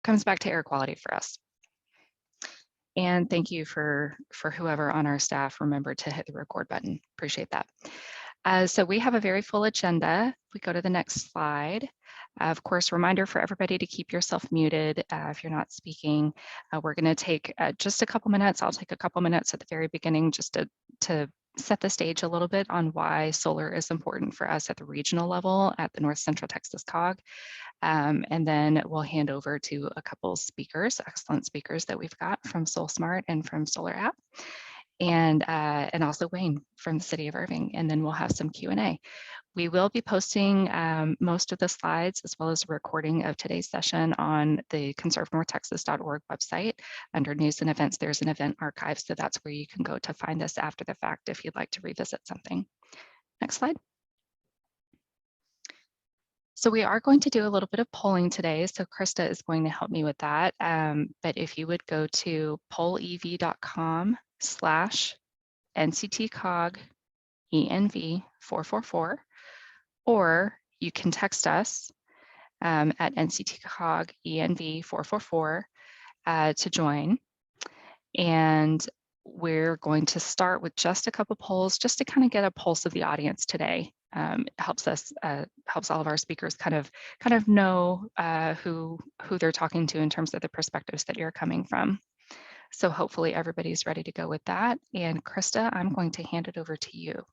comes back to air quality for us. And thank you for whoever on our staff remembered to hit the record button. Appreciate that. So we have a very full agenda. We go to the next slide. Of course, reminder for everybody to keep yourself muted if you're not speaking. We're going to take just a couple minutes. I'll take a couple minutes at the very beginning just to set the stage a little bit on why solar is important for us at the regional level at the North Central Texas COG. And then we'll hand over to a couple speakers, excellent speakers that we've got from SolSmart and from Solar App, and also Wayne from the City of Irving, and then we'll have some Q&A. We will be posting most of the slides as well as a recording of today's session on the conservenorthtexas.org website. Under news and events, there's an event archive, so that's where you can go to find this after the fact if you'd like to revisit something. Next slide. So we are going to do a little bit of polling today. So Krista is going to help me with that. But if you would go to pollev.com/NCTCOG ENV444, or you can text us at NCTCOG ENV444 to join. And we're going to start with just a couple polls just to kind of get a pulse of the audience today. It helps us, helps all of our speakers kind of know who they're talking to in terms of the perspectives that you're coming from. So hopefully everybody's ready to go with that. And Krista, I'm going to hand it over to you.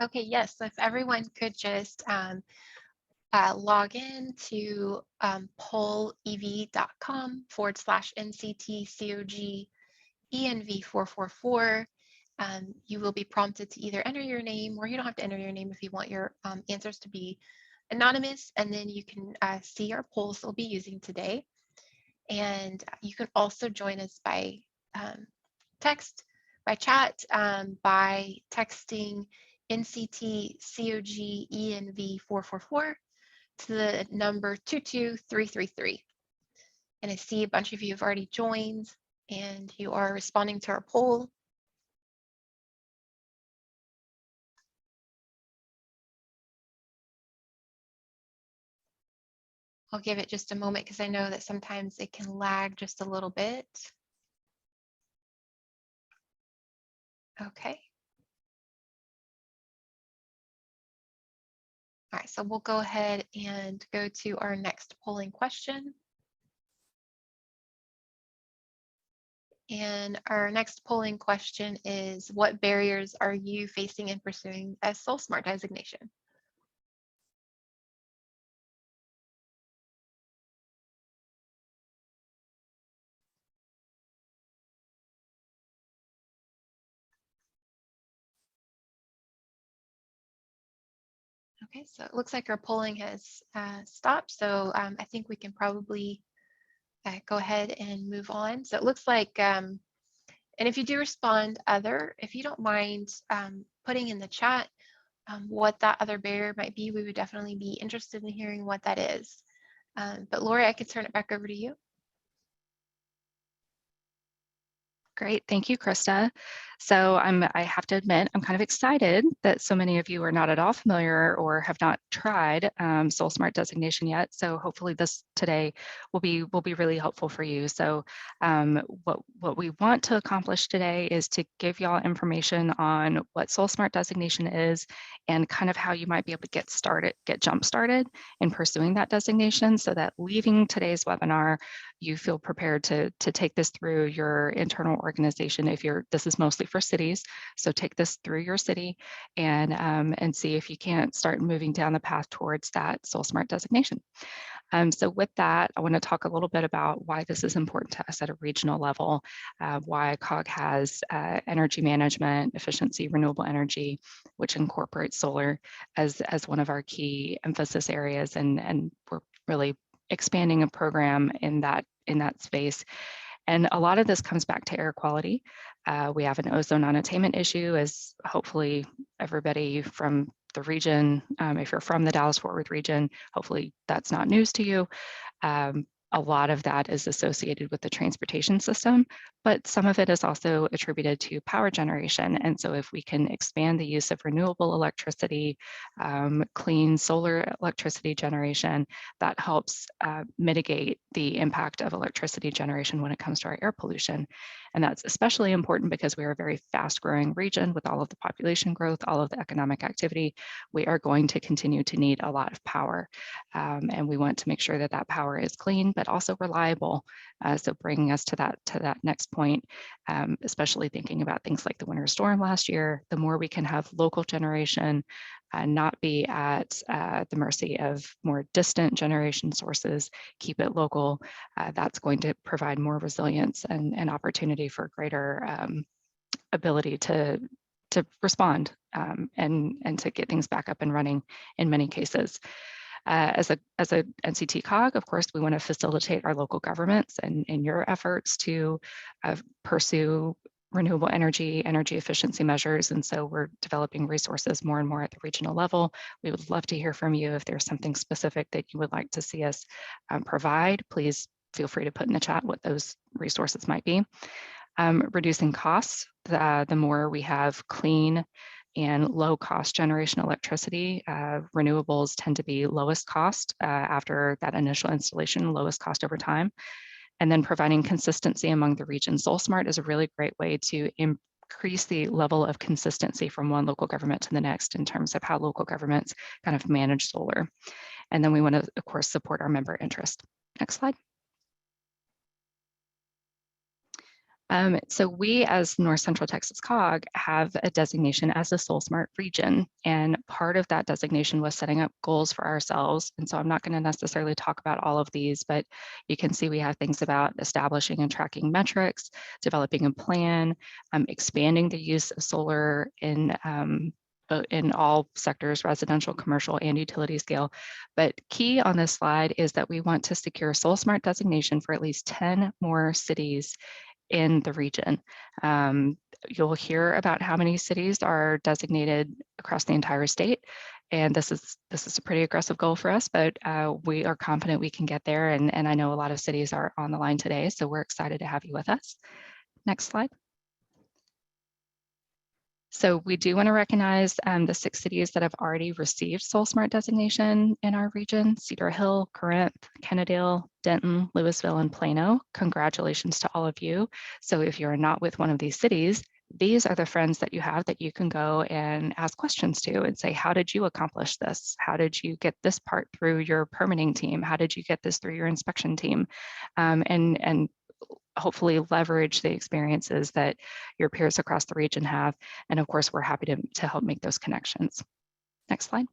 Okay, yes, so if everyone could just log in to pollev.com/NCTCOG ENV444. You will be prompted to either enter your name, or you don't have to enter your name if you want your answers to be anonymous, and then you can see our polls we'll be using today. And you can also join us by text, by chat, by texting NCTCOG ENV444 to the number 22333. And I see a bunch of you have already joined and you are responding to our poll. I'll give it just a moment because I know that sometimes it can lag just a little bit. Okay. All right, so we'll go ahead and go to our next polling question. And our next polling question is, what barriers are you facing in pursuing a SolSmart designation? Okay, so it looks like our polling has stopped. So I think we can probably go ahead and move on. So it looks like, and if you do respond other, if you don't mind putting in the chat what that other barrier might be, we would definitely be interested in hearing what that is. But Lori, I could turn it back over to you. Great, thank you, Krista. So I have to admit, I'm kind of excited that so many of you are not at all familiar or have not tried SolSmart designation yet. So hopefully this today will be really helpful for you. So what we want to accomplish today is to give y'all information on what SolSmart designation is and kind of how you might be able to get jump started in pursuing that designation, so that leaving today's webinar, you feel prepared to take this through your internal organization. This is mostly for cities, so take this through your city and see if you can't start moving down the path towards that SolSmart designation. So with that, I want to talk a little bit about why this is important to us at a regional level, why COG has energy management, efficiency, renewable energy, which incorporates solar as one of our key emphasis areas, and we're really expanding a program in that space. And a lot of this comes back to air quality. We have an ozone non-attainment issue, as hopefully everybody from the region, if you're from the Dallas-Fort Worth region, hopefully that's not news to you. A lot of that is associated with the transportation system, but some of it is also attributed to power generation. And so if we can expand the use of renewable electricity, clean solar electricity generation, that helps mitigate the impact of electricity generation when it comes to our air pollution. And that's especially important because we are a very fast growing region with all of the population growth, all of the economic activity. We are going to continue to need a lot of power. And we want to make sure that that power is clean, but also reliable. So bringing us to that next point, especially thinking about things like the winter storm last year, the more we can have local generation, not be at the mercy of more distant generation sources, keep it local, that's going to provide more resilience and opportunity for greater ability to respond and to get things back up and running in many cases. As a NCT cog, of course, we want to facilitate our local governments and in your efforts to pursue renewable energy efficiency measures. And so we're developing resources more and more at the regional level. We would love to hear from you. If there's something specific that you would like to see us provide, please feel free to put in the chat what those resources might be. Reducing costs, the more we have clean and low cost generation electricity, renewables tend to be lowest cost after that initial installation, lowest cost over time. And then providing consistency among the region. SolSmart is a really great way to increase the level of consistency from one local government to the next in terms of how local governments kind of manage solar. And then we want to, of course, support our member interest. Next slide. So we, as North Central Texas COG, have a designation as a SolSmart region, and part of that designation was setting up goals for ourselves. And so I'm not going to necessarily talk about all of these, but you can see we have things about establishing and tracking metrics, developing a plan, expanding the use of solar in all sectors, residential, commercial, and utility scale. But key on this slide is that we want to secure SolSmart designation for at least 10 more cities in the region. You'll hear about how many cities are designated across the entire state. And this is a pretty aggressive goal for us, but we are confident we can get there. And I know a lot of cities are on the line today, so we're excited to have you with us. Next slide. So we do want to recognize the 6 cities that have already received SolSmart designation in our region: Cedar Hill, Corinth, Kennedale, Denton, Louisville, and Plano. Congratulations to all of you. So if you're not with one of these cities, these are the friends that you have that you can go and ask questions to and say, how did you accomplish this? How did you get this part through your permitting team? How did you get this through your inspection team? And hopefully leverage the experiences that your peers across the region have. And of course, we're happy to help make those connections. Next slide.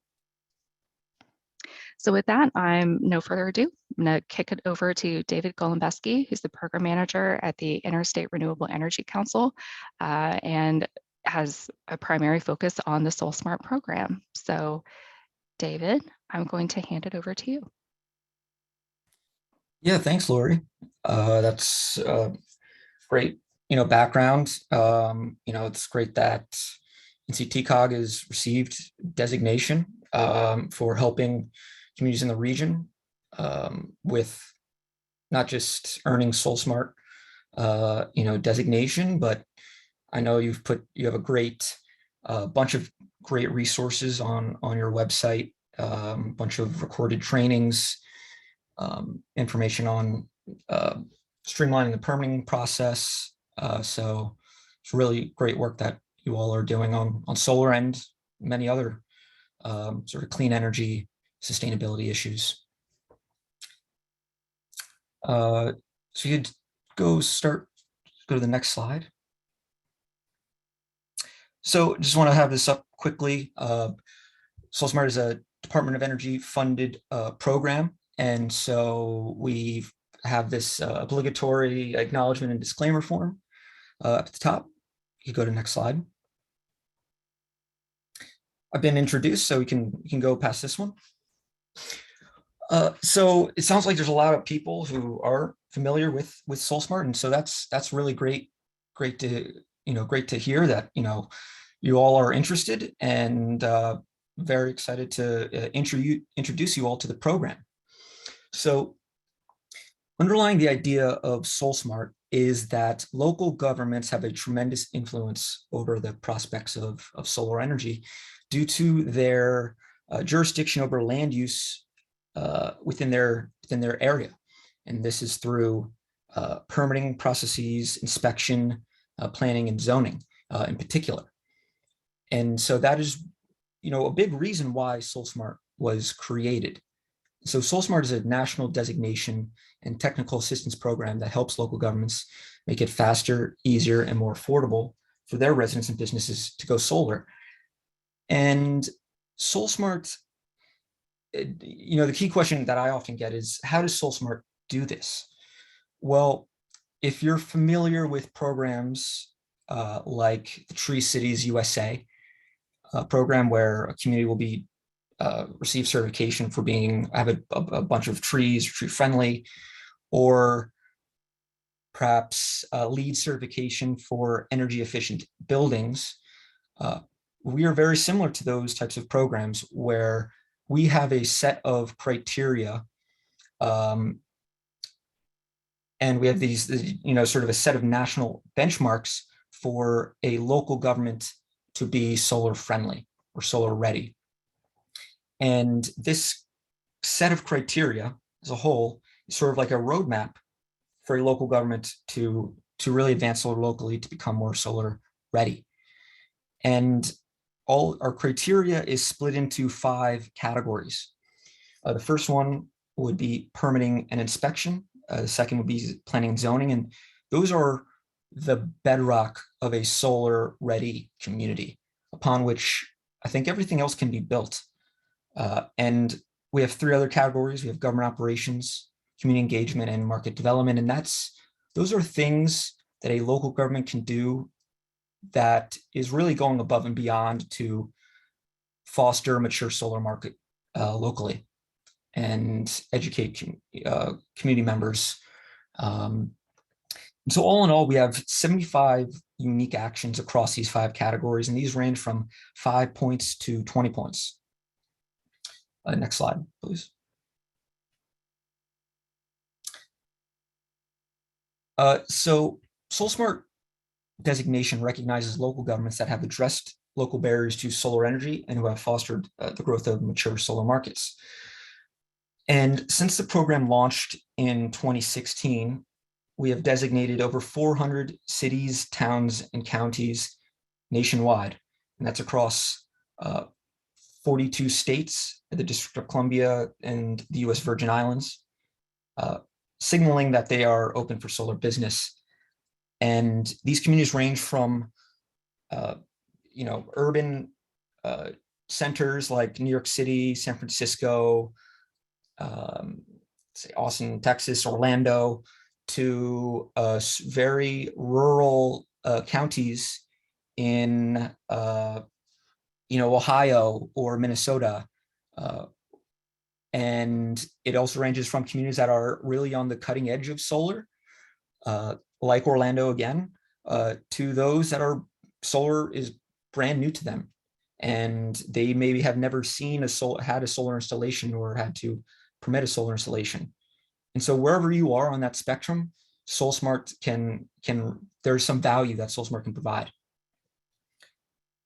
So with that, I'm no further ado. I'm going to kick it over to David Golombeski, who's the program manager at the Interstate Renewable Energy Council and has a primary focus on the SolSmart program. So David, I'm going to hand it over to you. Yeah, thanks, Lori. That's great, background. It's great that NCTCOG has received designation for helping communities in the region with not just earning SolSmart, designation, but I know you have a great bunch of great resources on your website, a bunch of recorded trainings, information on streamlining the permitting process. So it's really great work that you all are doing on solar and many other sort of clean energy sustainability issues. So you'd go to the next slide. So just want to have this up quickly. SolSmart is a Department of Energy funded program. And so we have this obligatory acknowledgement and disclaimer form up at the top. You go to the next slide. I've been introduced, so we can go past this one. So it sounds like there's a lot of people who are familiar with SolSmart, and so that's really great to hear that you all are interested, and very excited to introduce you all to the program. So Underlying the idea of SolSmart is that local governments have a tremendous influence over the prospects of solar energy due to their jurisdiction over land use within their area. And this is through permitting processes, inspection, planning, and zoning in particular. And so that is, a big reason why SolSmart was created. So SolSmart is a national designation and technical assistance program that helps local governments make it faster, easier, and more affordable for their residents and businesses to go solar. And SolSmart, the key question that I often get is, how does SolSmart do this? Well, if you're familiar with programs like the Tree Cities USA, a program where a community will be receive certification for have a bunch of trees, tree friendly, or perhaps LEED certification for energy efficient buildings. We are very similar to those types of programs where we have a set of criteria, and we have these, sort of a set of national benchmarks for a local government to be solar friendly or solar ready. And this set of criteria as a whole is sort of like a roadmap for a local government to really advance solar locally, to become more solar ready. And all our criteria is split into 5 categories. The first one would be permitting and inspection. The second would be planning and zoning. And those are the bedrock of a solar ready community, upon which I think everything else can be built. And we have 3 other categories. We have government operations, community engagement, and market development. And those are things that a local government can do that is really going above and beyond to foster a mature solar market locally and educate community members. So all in all, we have 75 unique actions across these 5 categories, and these range from 5 points to 20 points. Next slide, please. So SolSmart designation recognizes local governments that have addressed local barriers to solar energy and who have fostered the growth of mature solar markets. And since the program launched in 2016, we have designated over 400 cities, towns, and counties nationwide. And that's across 42 states, the District of Columbia, and the US Virgin Islands, signaling that they are open for solar business. And these communities range from, urban centers like New York City, San Francisco, say Austin, Texas, Orlando, to very rural counties in, Ohio or Minnesota. And it also ranges from communities that are really on the cutting edge of solar, like Orlando again, to those that are solar is brand new to them. And they maybe have never had a solar installation or had to permit a solar installation. And so wherever you are on that spectrum, SolSmart there's some value that SolSmart can provide.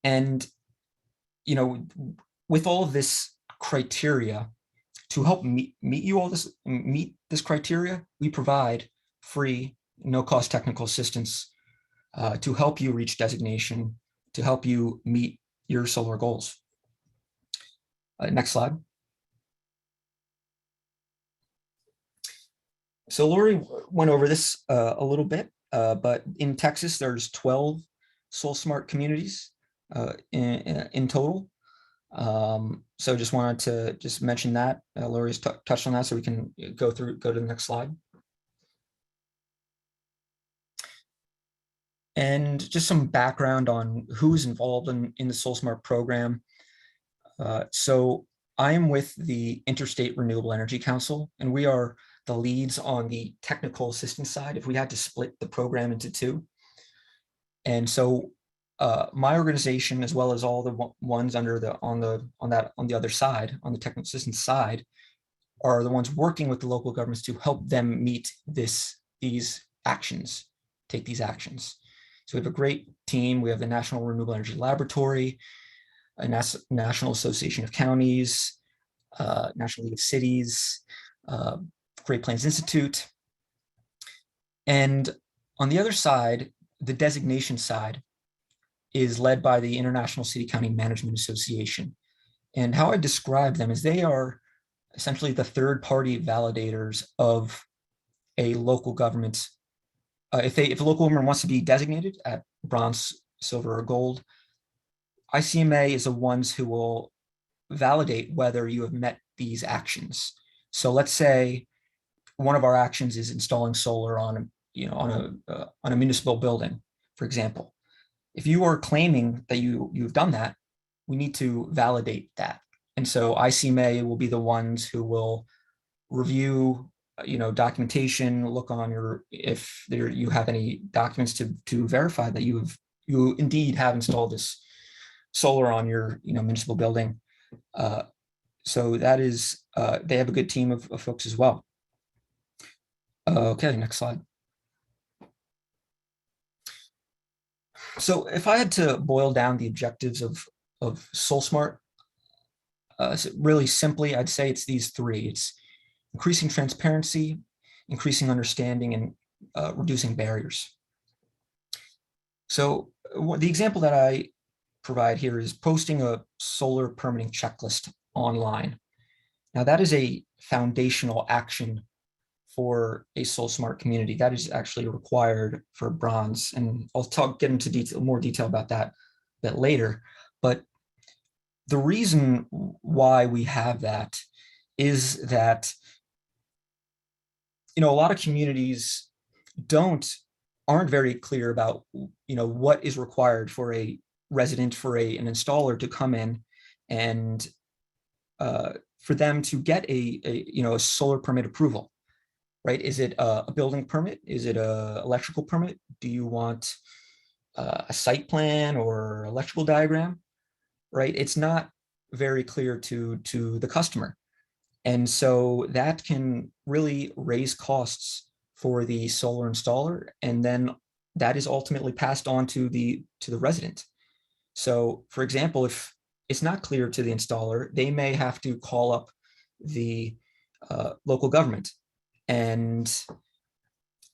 And, with all of this criteria, to help meet this criteria, we provide free, no-cost technical assistance to help you reach designation, to help you meet your solar goals. Next slide. So Lori went over this a little bit, but in Texas, there's 12 SolSmart communities in total. So just wanted to mention that. Lori's touched on that, so we can go to the next slide. And just some background on who's involved in the SolSmart program. So I am with the Interstate Renewable Energy Council, and we are the leads on the technical assistance side, if we had to split the program into 2. And so my organization, as well as all the ones under on the other side, on the technical assistance side, are the ones working with the local governments to help them meet these actions, take these actions. So we have a great team. We have the National Renewable Energy Laboratory, a National Association of Counties, National League of Cities, Great Plains Institute. And on the other side, the designation side is led by the International City County Management Association. And how I describe them is they are essentially the third-party validators of a local government. If a local government wants to be designated at bronze, silver, or gold, ICMA is the ones who will validate whether you have met these actions. So let's say one of our actions is installing solar on a municipal building, for example. If you are claiming that you've done that, we need to validate that. And so ICMA will be the ones who will review documentation, look on if you have any documents to verify that you indeed have installed this solar on your municipal building. So that is they have a good team of folks as well. Okay, next slide. So if I had to boil down the objectives of SolSmart, really simply, I'd say it's these three. It's increasing transparency, increasing understanding, and reducing barriers. So the example that I provide here is posting a solar permitting checklist online. Now that is a foundational action for a SolSmart community. That is actually required for bronze, and I'll get into more detail about that a bit later. But the reason why we have that is that a lot of communities aren't very clear about what is required for a resident, for an installer to come in and for them to get a solar permit approval. Right? Is it a building permit? Is it an electrical permit? Do you want a site plan or electrical diagram? Right? It's not very clear to the customer. And so that can really raise costs for the solar installer. And then that is ultimately passed on to the resident. So for example, if it's not clear to the installer, they may have to call up the local government, and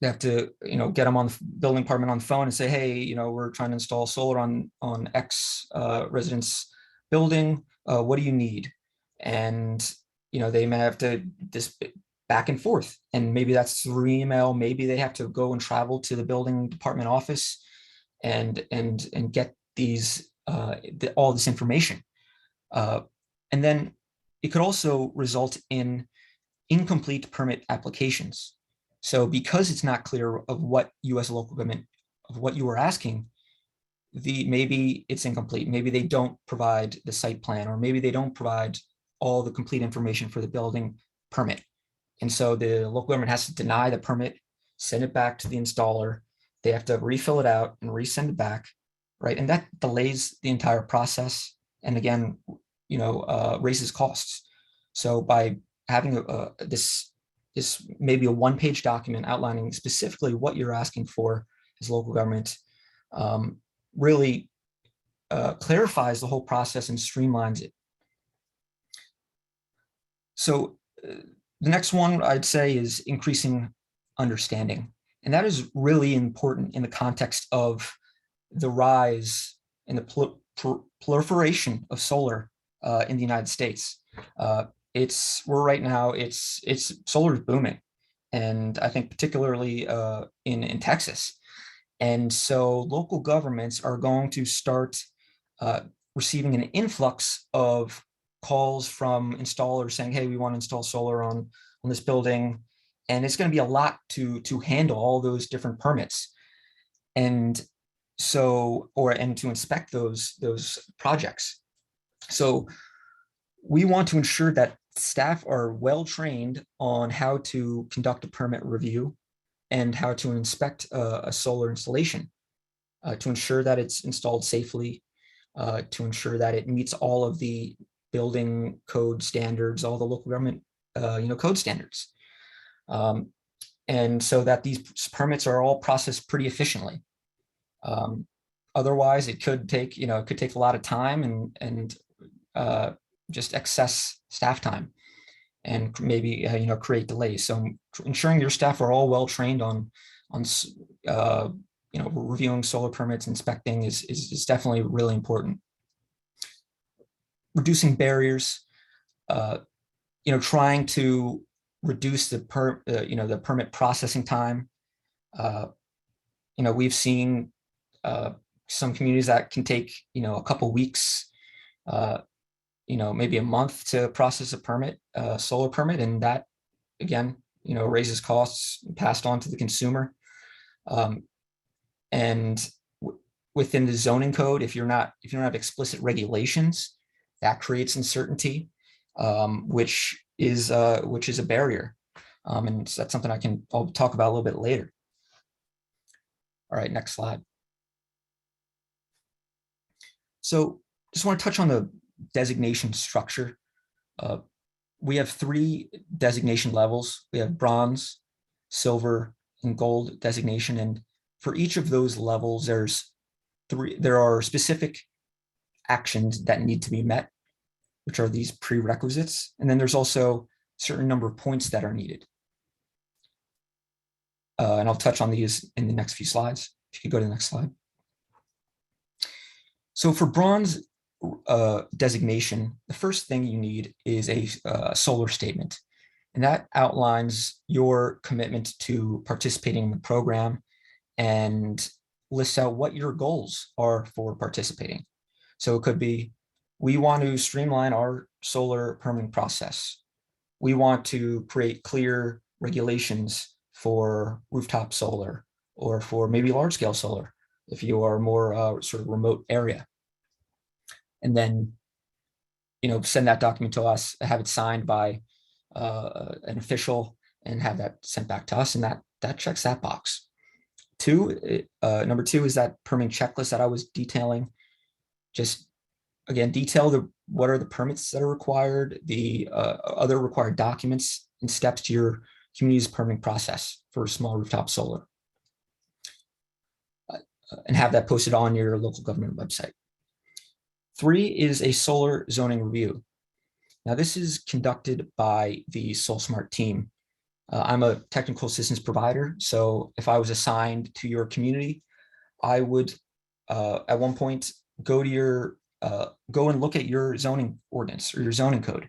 they have to get them on the building department on the phone and say, hey, we're trying to install solar on X residence building. What do you need? And they may have to this back and forth, and maybe that's through email. Maybe they have to go and travel to the building department office and get these all this information. And then it could also result in incomplete permit applications. So because it's not clear of what U.S. local government, of what you are asking, maybe it's incomplete. Maybe they don't provide the site plan, or maybe they don't provide all the complete information for the building permit. And so the local government has to deny the permit, send it back to the installer. They have to refill it out and resend it back, right? And that delays the entire process, and again, raises costs. So by having this maybe a one-page document outlining specifically what you're asking for as local government, really clarifies the whole process and streamlines it. So the next one I'd say is increasing understanding. And that is really important in the context of the rise and the proliferation of solar in the United States. Right now, solar is booming, and I think particularly in Texas. And so local governments are going to start receiving an influx of calls from installers saying, hey, we want to install solar on this building. And it's going to be a lot to handle all those different permits. And so, and to inspect those projects. So we want to ensure that staff are well trained on how to conduct a permit review and how to inspect a solar installation to ensure that it's installed safely, to ensure that it meets all of the building code standards, all the local government code standards. And so that these permits are all processed pretty efficiently. Otherwise, it could take a lot of time and just excess staff time, and maybe create delays. So ensuring your staff are all well trained on reviewing solar permits, inspecting is definitely really important. Reducing barriers, trying to reduce the permit processing time. We've seen some communities that can take a couple weeks, maybe a month to process a permit, solar permit, and that again raises costs passed on to the consumer. And within the zoning code, if you don't have explicit regulations, that creates uncertainty, which is a barrier. And that's something I'll talk about a little bit later. All right, next slide. So just want to touch on the designation structure. We have 3 designation levels. We have bronze, silver, and gold designation. And for each of those levels, there are specific actions that need to be met, which are these prerequisites. And then there's also a certain number of points that are needed. And I'll touch on these in the next few slides. If you could go to the next slide. So for bronze designation, the first thing you need is a solar statement. And that outlines your commitment to participating in the program and lists out what your goals are for participating. So it could be, we want to streamline our solar permitting process. We want to create clear regulations for rooftop solar, or for maybe large scale solar if you are more sort of remote area. And then, send that document to us, have it signed by an official, and have that sent back to us, and that checks that box. Number 2 is that permitting checklist that I was detailing. Just again, detail what are the permits that are required, the other required documents and steps to your community's permitting process for small rooftop solar, and have that posted on your local government website. 3 is a solar zoning review. Now, this is conducted by the SolSmart team. I'm a technical assistance provider, so if I was assigned to your community, I would at one point go and look at your zoning ordinance or your zoning code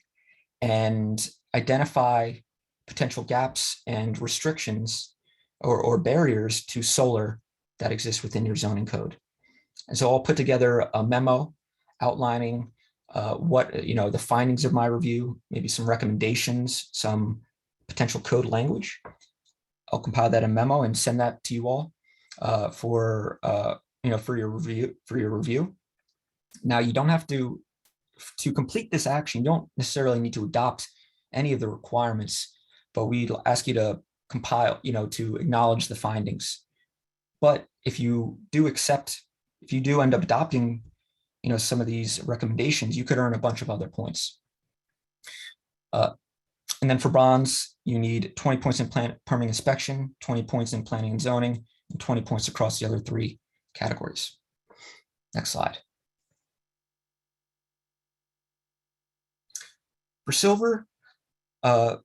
and identify potential gaps and restrictions or barriers to solar that exist within your zoning code. And so I'll put together a memo outlining what the findings of my review, maybe some recommendations, some potential code language. I'll compile that in a memo and send that to you all for your review. Now, you don't have to complete this action. You don't necessarily need to adopt any of the requirements, but we ask you to compile, to acknowledge the findings. But if you do end up adopting, some of these recommendations, you could earn a bunch of other points. And then for bronze, you need 20 points in permitting inspection, 20 points in planning and zoning, and 20 points across the other 3 categories. Next slide. For silver, I'd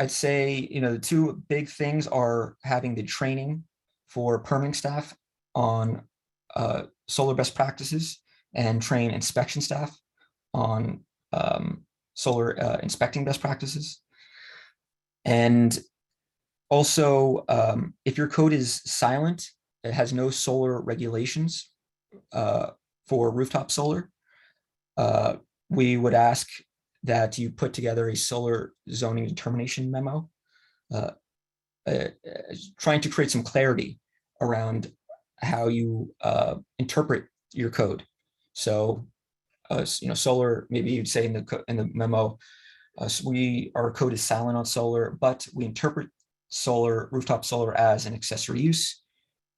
say, the 2 big things are having the training for permitting staff on solar best practices, and train inspection staff on solar inspecting best practices. And also, if your code is silent, it has no solar regulations for rooftop solar, we would ask that you put together a solar zoning determination memo, trying to create some clarity around how you interpret your code. So, solar, maybe you'd say in the memo, our code is silent on solar, but we interpret rooftop solar as an accessory use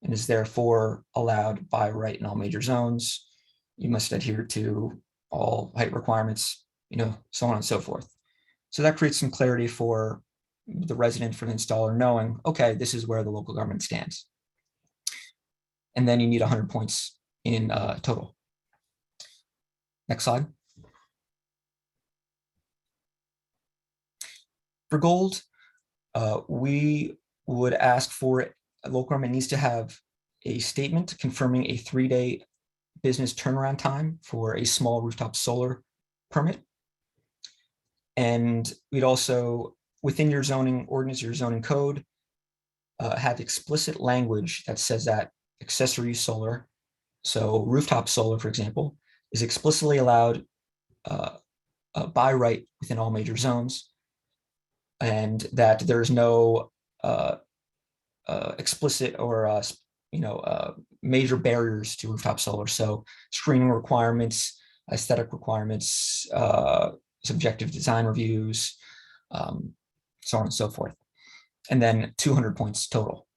and is therefore allowed by right in all major zones. You must adhere to all height requirements, so on and so forth. So that creates some clarity for the resident, for the installer, knowing, okay, this is where the local government stands. And then you need 100 points in total. Next slide. For gold, we would ask for local government needs to have a statement confirming a 3-day business turnaround time for a small rooftop solar permit. And we'd also, within your zoning ordinance, your zoning code, have explicit language that says that accessory solar, so rooftop solar, for example, is explicitly allowed by right within all major zones, and that there's no explicit or major barriers to rooftop solar. So screening requirements, aesthetic requirements, subjective design reviews, so on and so forth. And then 200 points total.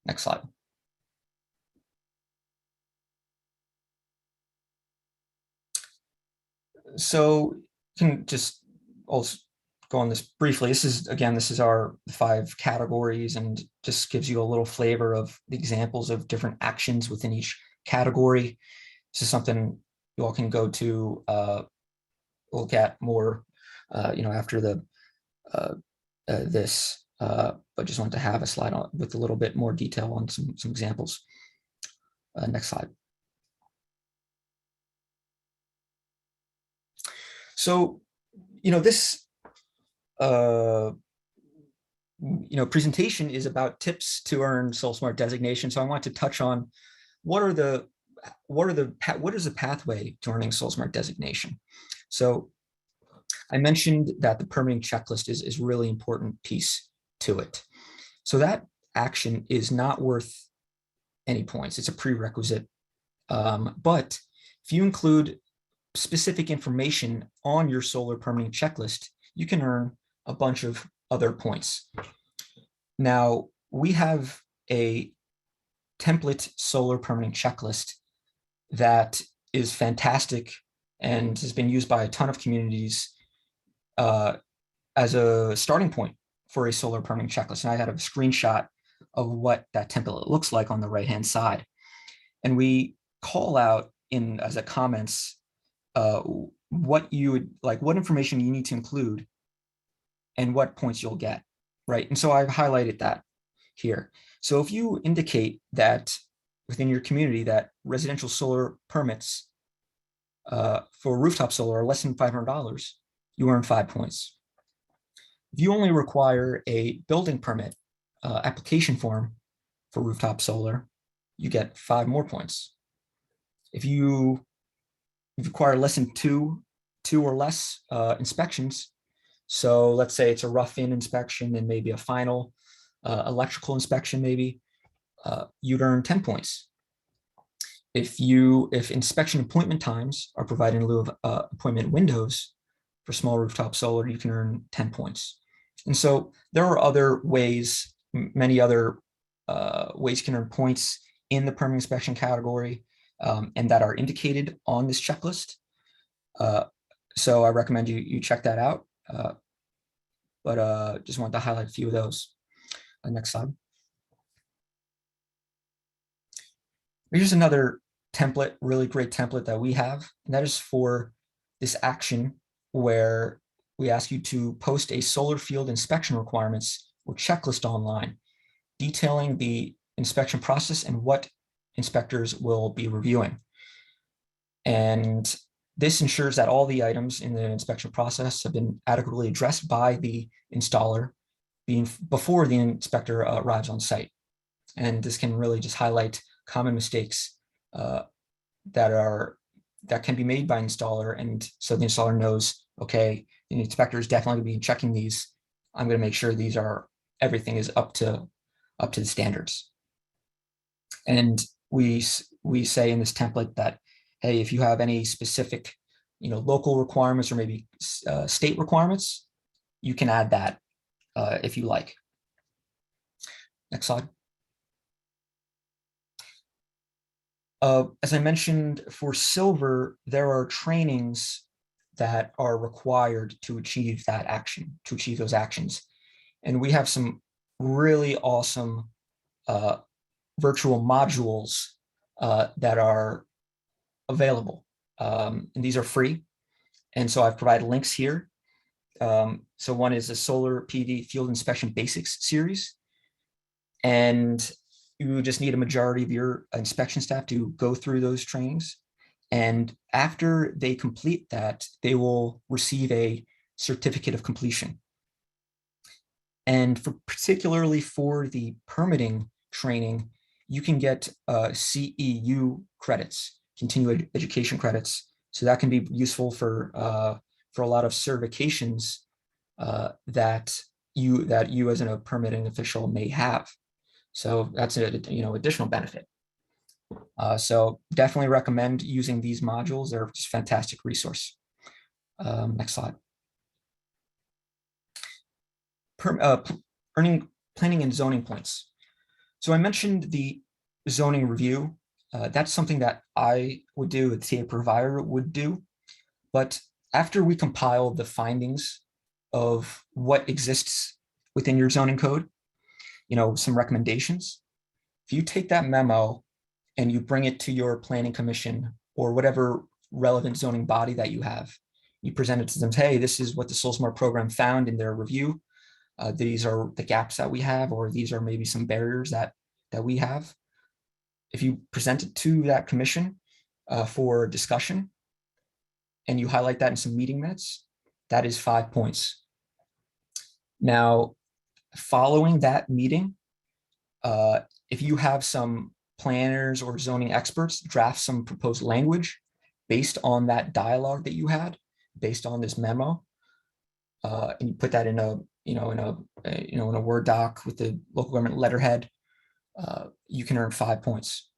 Next slide. So you can just also go on this briefly. This is our 5 categories, and just gives you a little flavor of the examples of different actions within each category. This is something you all can go to look at more, after the this. But just wanted to have a slide on with a little bit more detail on some examples. Next slide. So, this presentation is about tips to earn SolSmart designation. So I want to touch on what is the pathway to earning SolSmart designation. So I mentioned that the permitting checklist is a really important piece to it. So that action is not worth any points. It's a prerequisite. But if you include specific information on your solar permitting checklist, you can earn a bunch of other points. Now, we have a template solar permitting checklist that is fantastic and has been used by a ton of communities as a starting point for a solar permitting checklist. And I had a screenshot of what that template looks like on the right-hand side. And we call out as a comments what you would like, what information you need to include and what points you'll get, right? And so I've highlighted that here. So if you indicate that within your community that residential solar permits for rooftop solar are less than $500, you earn 5 points. If you only require a building permit application form for rooftop solar, you get 5 more points. If you require less than two or less inspections, so let's say it's a rough-in inspection and maybe a final electrical inspection, maybe you'd earn 10 points. If inspection appointment times are provided in lieu of appointment windows for small rooftop solar, you can earn 10 points. And so there are other ways, many other ways you can earn points in the permitting inspection category, and that are indicated on this checklist. So I recommend you check that out. But just wanted to highlight a few of those. Next slide. Here's another template, really great template that we have, and that is for this action where we ask you to post a solar field inspection requirements or checklist online, detailing the inspection process and what inspectors will be reviewing. And this ensures that all the items in the inspection process have been adequately addressed by the installer before the inspector arrives on site. And this can really just highlight common mistakes that can be made by installer, and so the installer knows, okay, the inspector is definitely going to be checking these. I'm going to make sure everything is up to the standards. And we say in this template that, hey, if you have any specific, local requirements or maybe state requirements, you can add that if you like. Next slide. As I mentioned, for silver, there are trainings that are required to achieve that action, to achieve those actions. And we have some really awesome virtual modules that are available. And these are free. And so I've provided links here. So one is the Solar PV Field Inspection Basics series. And you just need a majority of your inspection staff to go through those trainings. And after they complete that, they will receive a certificate of completion. And particularly for the permitting training, you can get CEU credits, continuing education credits. So that can be useful for a lot of certifications that you as a permitting official may have. So that's an additional benefit. So definitely recommend using these modules. They're just a fantastic resource. Next slide. Earning planning and zoning points. So I mentioned the zoning review. That's something that I would do, a TA provider would do. But after we compile the findings of what exists within your zoning code, some recommendations, if you take that memo and you bring it to your planning commission or whatever relevant zoning body that you have, you present it to them, hey, this is what the SolSmart program found in their review. These are the gaps that we have, or these are maybe some barriers that we have. If you present it to that commission for discussion and you highlight that in some meeting minutes, that is 5 points. Now, following that meeting, if you have some planners or zoning experts draft some proposed language based on that dialogue that you had, based on this memo, and you put that in a Word doc with the local government letterhead, you can earn 5 points.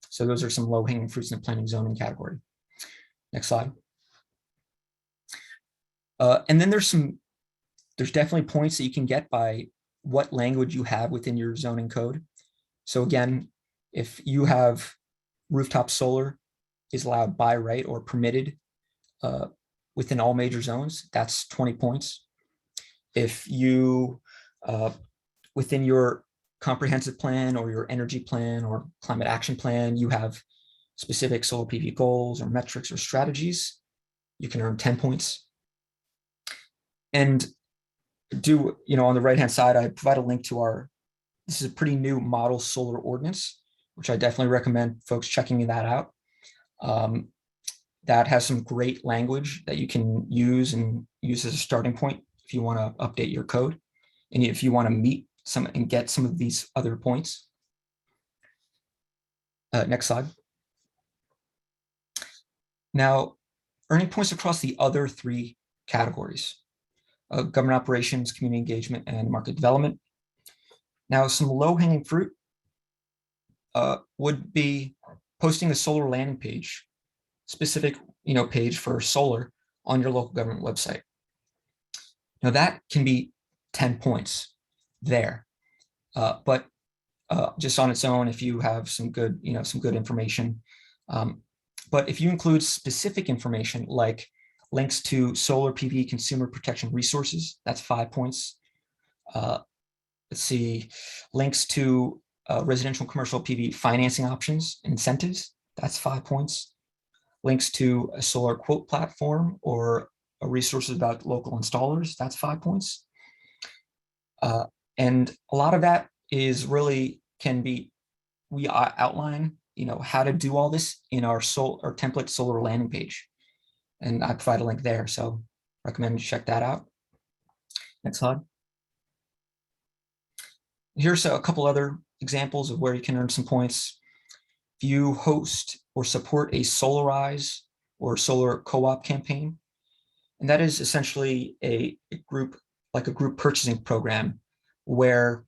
So those are some low-hanging fruits in the planning zoning category. Next slide. And then there's definitely points that you can get by what language you have within your zoning code. So again, if you have rooftop solar is allowed by right or permitted within all major zones, that's 20 points. If you, within your comprehensive plan or your energy plan or climate action plan, you have specific solar PV goals or metrics or strategies, you can earn 10 points. And on the right-hand side, I provide a link to this is a pretty new model solar ordinance, which I definitely recommend folks checking that out. That has some great language that you can use as a starting point if you want to update your code and if you want to meet some and get some of these other points. Next slide. Now, earning points across the other 3 categories: government operations, community engagement, and market development. Now, some low-hanging fruit would be posting a solar landing page, specific page for solar on your local government website. Now that can be 10 points there, but just on its own, if you have some good information. But if you include specific information like links to solar PV consumer protection resources, that's 5 points. Let's see, links to residential and commercial PV financing options, incentives, that's 5 points. Links to a solar quote platform or resources about local installers, that's 5 points. And a lot of that is really we outline, how to do all this in our template solar landing page. And I provide a link there, so recommend you check that out. Next slide. Here's a couple other examples of where you can earn some points. If you host or support a Solarize or solar co-op campaign, and that is essentially a group purchasing program where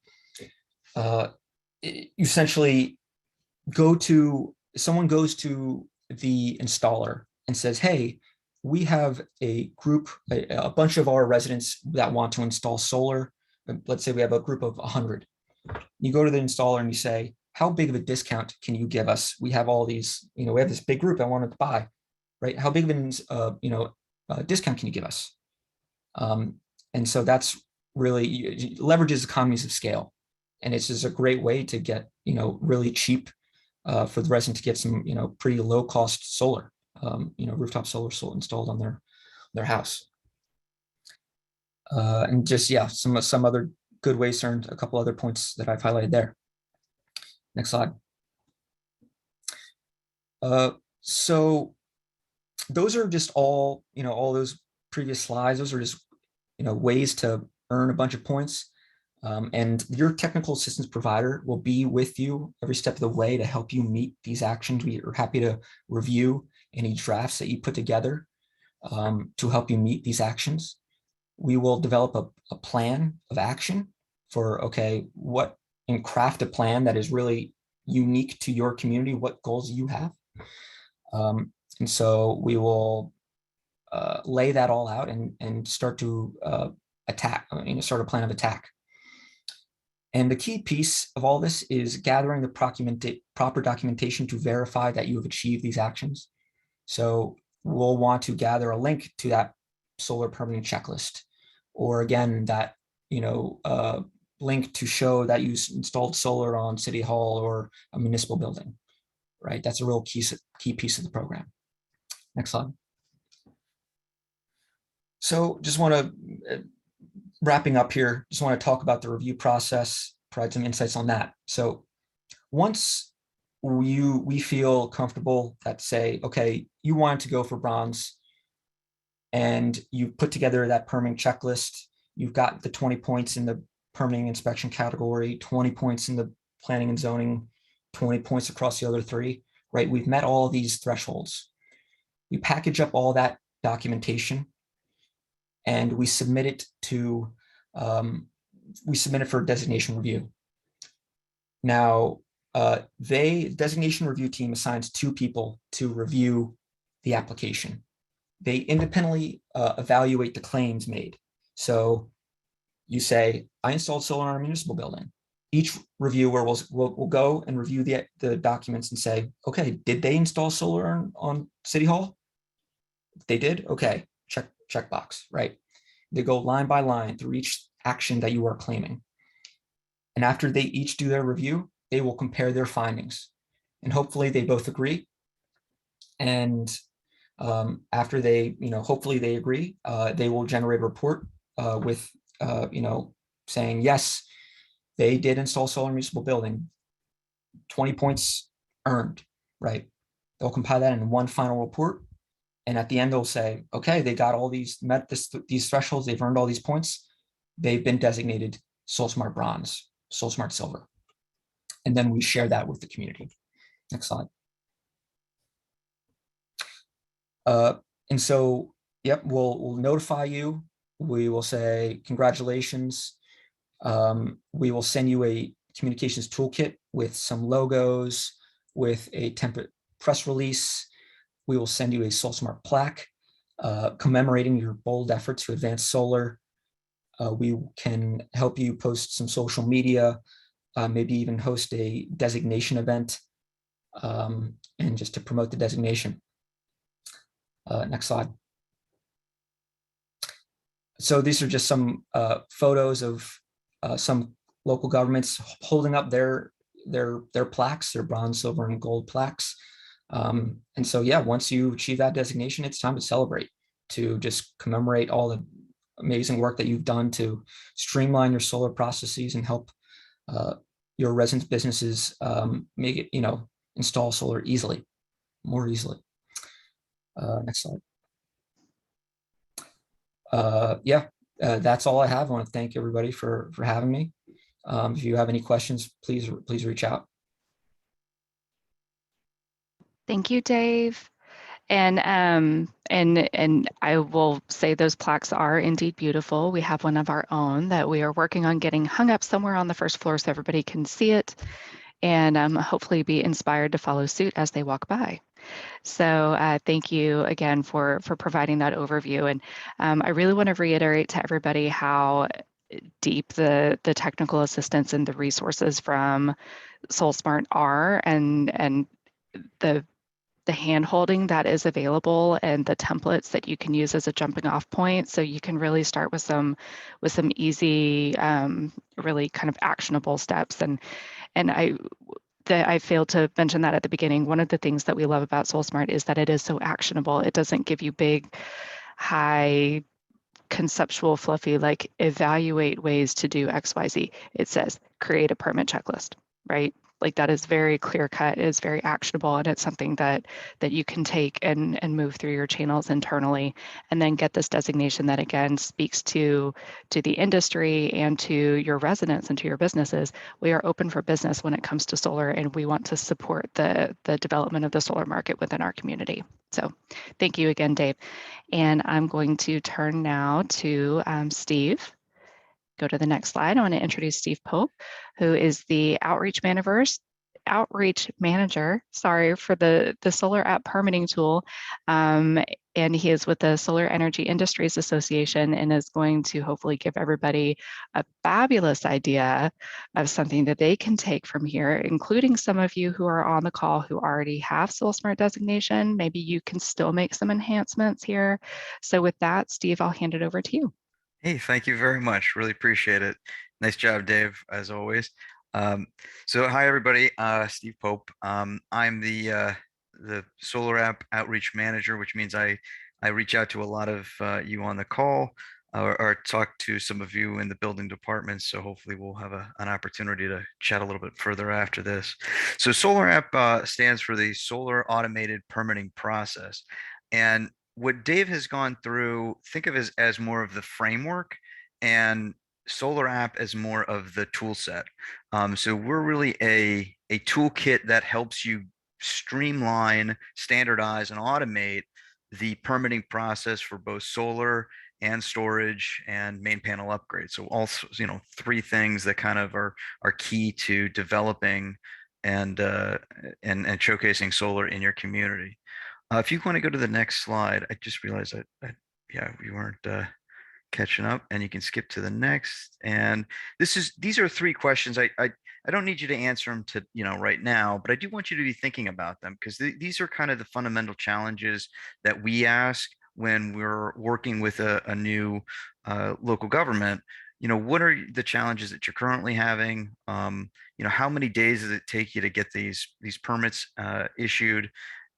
you essentially someone goes to the installer and says, hey, we have a bunch of our residents that want to install solar. Let's say we have a group of 100. You go to the installer and you say, how big of a discount can you give us? We have all these, we have this big group I wanted to buy, right? How big of discount can you give us? And so that's really leverages economies of scale. And it's just a great way to get, really cheap for the resident to get some, pretty low cost solar, rooftop solar installed on their house. And just, yeah, some other good ways to earn, a couple other points that I've highlighted there. Next slide. So those are just all, all those previous slides, those are just, ways to earn a bunch of points. And your technical assistance provider will be with you every step of the way to help you meet these actions. We are happy to review any drafts that you put together to help you meet these actions. We will develop a plan of action for, okay, and craft a plan that is really unique to your community, what goals you have. And so we will lay that all out and start to attack, start a plan of attack. And the key piece of all this is gathering the proper documentation to verify that you have achieved these actions. So we'll want to gather a link to that solar permitting checklist, or again, that, link to show that you installed solar on City Hall or a municipal building, right? That's a real key piece of the program. Next slide. So just want to, wrapping up here, just want to talk about the review process, provide some insights on that. So once we feel comfortable that, say, okay, you wanted to go for bronze and you put together that permitting checklist, you've got the 20 points in the permitting inspection category, 20 points in the planning and zoning, 20 points across the other 3, right? We've met all of these thresholds. We package up all that documentation and we submit it to, for designation review. Now, designation review team assigns 2 people to review the application. They independently evaluate the claims made. So you say, I installed solar on a municipal building. Each reviewer will go and review the documents and say, okay, did they install solar on City Hall? If they did, okay, check box, right? They go line by line through each action that you are claiming. And after they each do their review, they will compare their findings. And hopefully they both agree. And after they, hopefully they agree, they will generate a report with, saying, yes, they did install solar in a municipal building, 20 points earned, right? They'll compile that in one final report. And at the end, they'll say, okay, they got all met these thresholds, they've earned all these points, they've been designated SolSmart Bronze, SolSmart Silver. And then we share that with the community. Next slide. And so, yep, we'll notify you. We will say, congratulations. We will send you a communications toolkit with some logos, with a template press release. We will send you a SolSmart plaque commemorating your bold efforts to advance solar. We can help you post some social media, maybe even host a designation event, and just to promote the designation. Next slide. So these are just some photos of some local governments holding up their plaques, their bronze, silver, and gold plaques. And so, yeah, once you achieve that designation, it's time to celebrate, to just commemorate all the amazing work that you've done to streamline your solar processes and help your residents' businesses make it, install solar more easily. Next slide. That's all I have. I want to thank everybody for having me. If you have any questions, please reach out. Thank you, Dave. And I will say those plaques are indeed beautiful. We have one of our own that we are working on getting hung up somewhere on the first floor so everybody can see it and hopefully be inspired to follow suit as they walk by. So thank you again for providing that overview. And I really want to reiterate to everybody how deep the technical assistance and the resources from SolSmart are, and the hand holding that is available and the templates that you can use as a jumping off point. So you can really start with some easy, really kind of actionable steps. And I failed to mention that at the beginning. One of the things that we love about SolSmart is that it is so actionable. It doesn't give you big, high conceptual fluffy, like evaluate ways to do XYZ. It says create a permit checklist, right? Like that is very clear cut, it is very actionable, and it's something that you can take and move through your channels internally, and then get this designation that again speaks to the industry and to your residents and to your businesses. We are open for business when it comes to solar, and we want to support the development of the solar market within our community. So thank you again, Dave. And I'm going to turn now to Steve. Go to the next slide. I want to introduce Steve Pope, who is the outreach manager, sorry, for the solar app permitting tool. And he is with the Solar Energy Industries Association and is going to hopefully give everybody a fabulous idea of something that they can take from here, including some of you who are on the call who already have SolSmart designation. Maybe you can still make some enhancements here. So with that, Steve, I'll hand it over to you. Hey, thank you very much. Really appreciate it. Nice job, Dave, as always. So hi, everybody. Steve Pope. I'm the Solar App Outreach Manager, which means I reach out to a lot of you on the call or talk to some of you in the building departments. So hopefully we'll have an opportunity to chat a little bit further after this. So Solar App stands for the Solar Automated Permitting Process. And what Dave has gone through, think of as more of the framework, and Solar App as more of the tool set. So we're really a toolkit that helps you streamline, standardize, and automate the permitting process for both solar and storage and main panel upgrades. So also, three things that kind of are key to developing and showcasing solar in your community. If you want to go to the next slide, I just realized that yeah, we weren't catching up, and you can skip to the next. And these are three questions. I don't need you to answer them to right now, but I do want you to be thinking about them, because these are kind of the fundamental challenges that we ask when we're working with a new local government. What are the challenges that you're currently having? How many days does it take you to get these permits issued?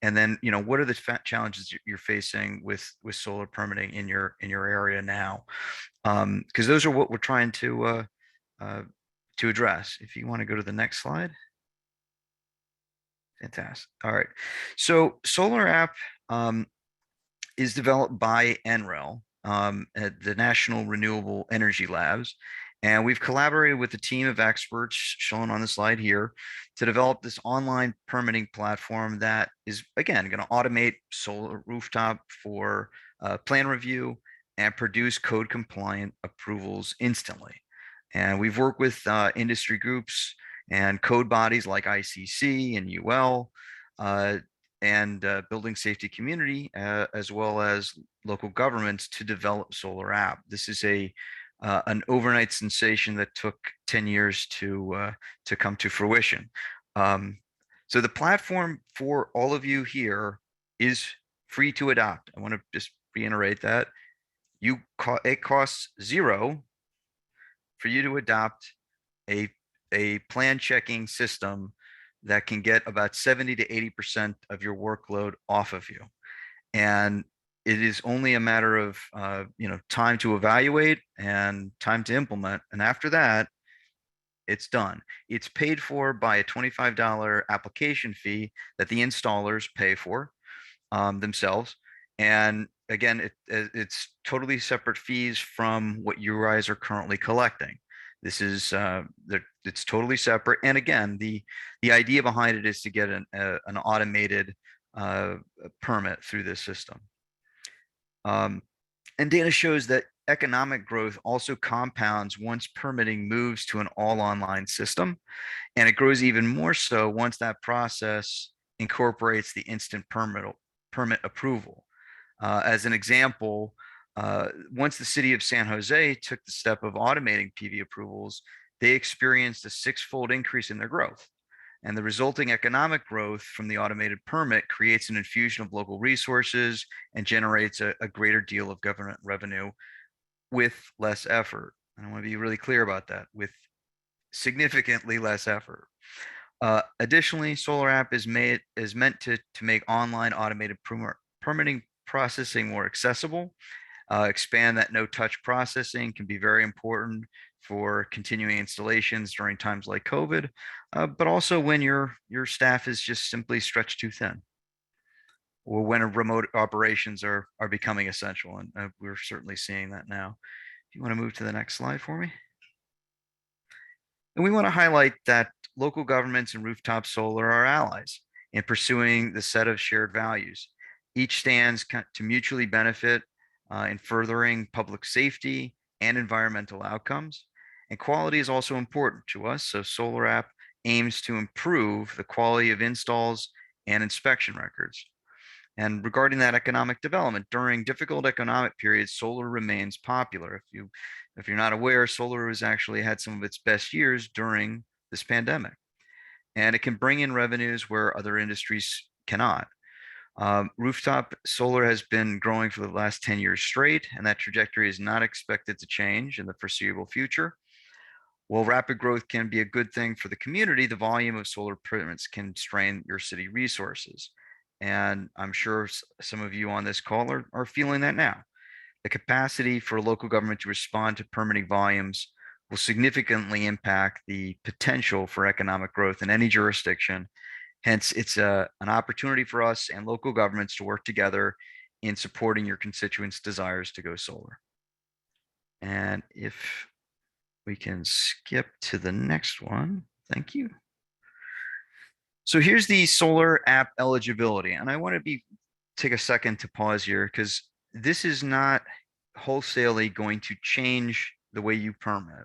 And then, what are the challenges you're facing with solar permitting in your area now? Because those are what we're trying to address. If you want to go to the next slide. Fantastic. All right. So Solar App is developed by NREL, at the National Renewable Energy Labs. And we've collaborated with a team of experts shown on the slide here to develop this online permitting platform that is, again, going to automate solar rooftop for plan review and produce code compliant approvals instantly. And we've worked with industry groups and code bodies like ICC and UL and building safety community, as well as local governments, to develop Solar App. This is an overnight sensation that took 10 years to come to fruition. So the platform for all of you here is free to adopt. I want to just reiterate that. It costs $0 for you to adopt a plan checking system that can get about 70 to 80% of your workload off of you. And it is only a matter of time to evaluate and time to implement, and after that, it's done. It's paid for by a $25 application fee that the installers pay for themselves. And again, it's totally separate fees from what you guys are currently collecting. This is it's totally separate. And again, the idea behind it is to get an automated permit through this system. And data shows that economic growth also compounds once permitting moves to an all online system. And it grows even more so once that process incorporates the instant permit approval. As an example, once the city of San Jose took the step of automating PV approvals, they experienced a 6-fold increase in their growth. And the resulting economic growth from the automated permit creates an infusion of local resources and generates a greater deal of government revenue with less effort. And I want to be really clear about that, with significantly less effort. Additionally, Solar App is meant to make online automated permitting processing more accessible. Expand that no-touch processing can be very important for continuing installations during times like COVID, but also when your staff is just simply stretched too thin, or when remote operations are becoming essential, and we're certainly seeing that now. If you want to move to the next slide for me. And we want to highlight that local governments and rooftop solar are allies in pursuing the set of shared values. Each stands to mutually benefit in furthering public safety and environmental outcomes. And quality is also important to us. So Solar App aims to improve the quality of installs and inspection records. And regarding that economic development, during difficult economic periods, solar remains popular. If you're not aware, solar has actually had some of its best years during this pandemic, and it can bring in revenues where other industries cannot. Rooftop solar has been growing for the last 10 years straight, and that trajectory is not expected to change in the foreseeable future. While rapid growth can be a good thing for the community, the volume of solar permits can strain your city resources. And I'm sure some of you on this call are feeling that now. The capacity for local government to respond to permitting volumes will significantly impact the potential for economic growth in any jurisdiction. Hence, it's an opportunity for us and local governments to work together in supporting your constituents' desires to go solar. And if we can skip to the next one, thank you. So here's the Solar App eligibility, and I want to take a second to pause here, because this is not wholesalely going to change the way you permit.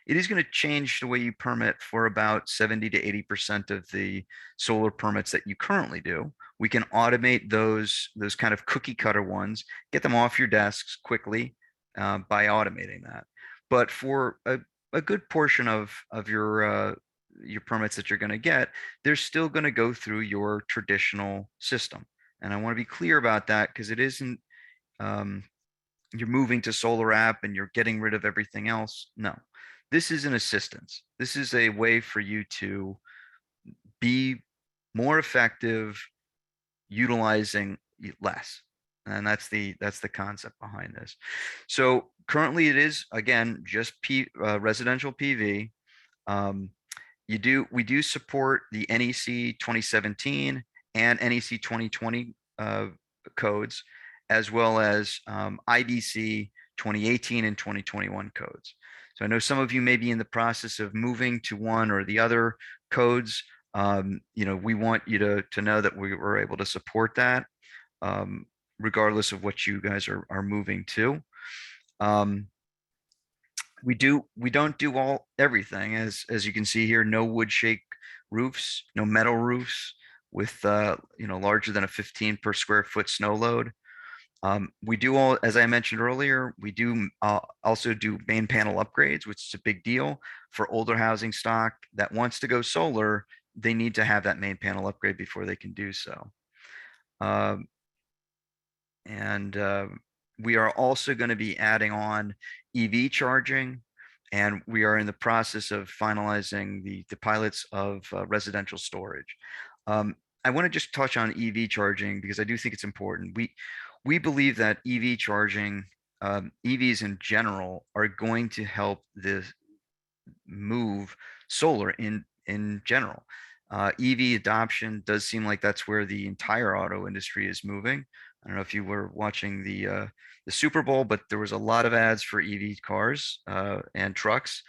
It is going to change the way you permit for about 70 to 80% of the solar permits that you currently do. We can automate those kind of cookie cutter ones, get them off your desks quickly by automating that. But for a good portion of your permits that you're going to get, they're still going to go through your traditional system. And I want to be clear about that, because it isn't you're moving to Solar App and you're getting rid of everything else. No, this is an assistance. This is a way for you to be more effective utilizing less. And that's the concept behind this. So currently it is, again, just residential PV. We do support the NEC 2017 and NEC 2020 codes, as well as IBC 2018 and 2021 codes. So I know some of you may be in the process of moving to one or the other codes. We want you to know that we were able to support that, regardless of what you guys are moving to. We don't do everything, as you can see here. No wood shake roofs, no metal roofs with larger than a 15 per square foot snow load. We do as I mentioned earlier, we do also do main panel upgrades, which is a big deal for older housing stock that wants to go solar. They need to have that main panel upgrade before they can do so. We are also going to be adding on EV charging, and we are in the process of finalizing the pilots of residential storage. I want to just touch on EV charging, because I do think it's important. We believe that EV charging, EVs in general, are going to help this move solar in general. EV adoption does seem like that's where the entire auto industry is moving. I don't know if you were watching the Super Bowl, but there was a lot of ads for EV cars and trucks,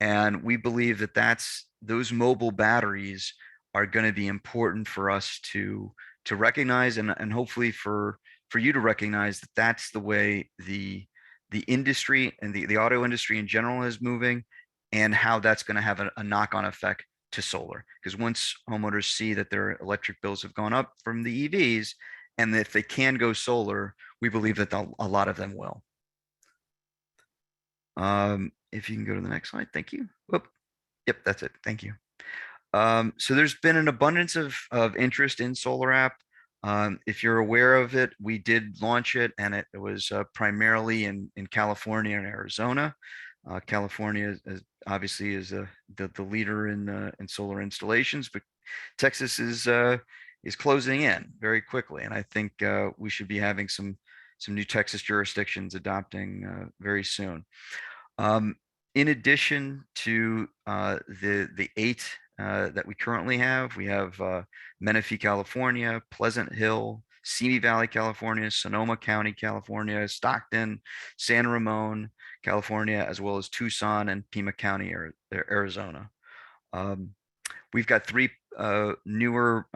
and we believe that those mobile batteries are going to be important for us to recognize, and hopefully for you to recognize that that's the way the industry and the auto industry in general is moving, and how that's going to have a knock-on effect to solar. Because once homeowners see that their electric bills have gone up from the EVs, and if they can go solar, we believe that a lot of them will. If you can go to the next slide, thank you. Yep, that's it. Thank you. So there's been an abundance of interest in Solar App. If you're aware of it, we did launch it, and it was primarily in California and Arizona. California obviously is the leader in solar installations, but Texas is closing in very quickly, and I think we should be having some new Texas jurisdictions adopting very soon. In addition to the 8 that we currently have, we have Menifee, California, Pleasant Hill, Simi Valley, California, Sonoma County, California, Stockton, San Ramon, California, as well as Tucson and Pima County, Arizona. We've got 3 newer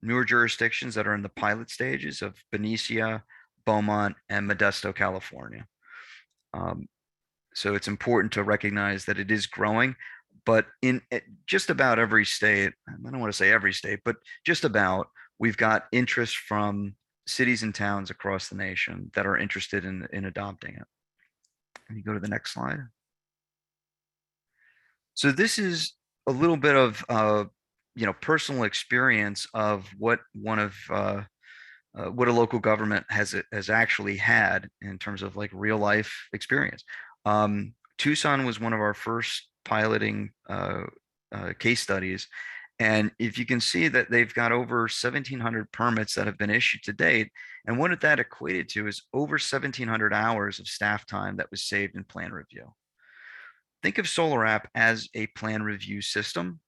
jurisdictions that are in the pilot stages of Benicia, Beaumont, and Modesto, California. So it's important to recognize that it is growing, but in just about every state, I don't want to say every state, but just about, we've got interest from cities and towns across the nation that are interested in adopting it. Can you go to the next slide? So this is a little bit of personal experience of what what a local government has actually had in terms of like real life experience. Tucson was one of our first piloting case studies. And if you can see that they've got over 1,700 permits that have been issued to date. And what that equated to is over 1,700 hours of staff time that was saved in plan review. Think of Solar App as a plan review system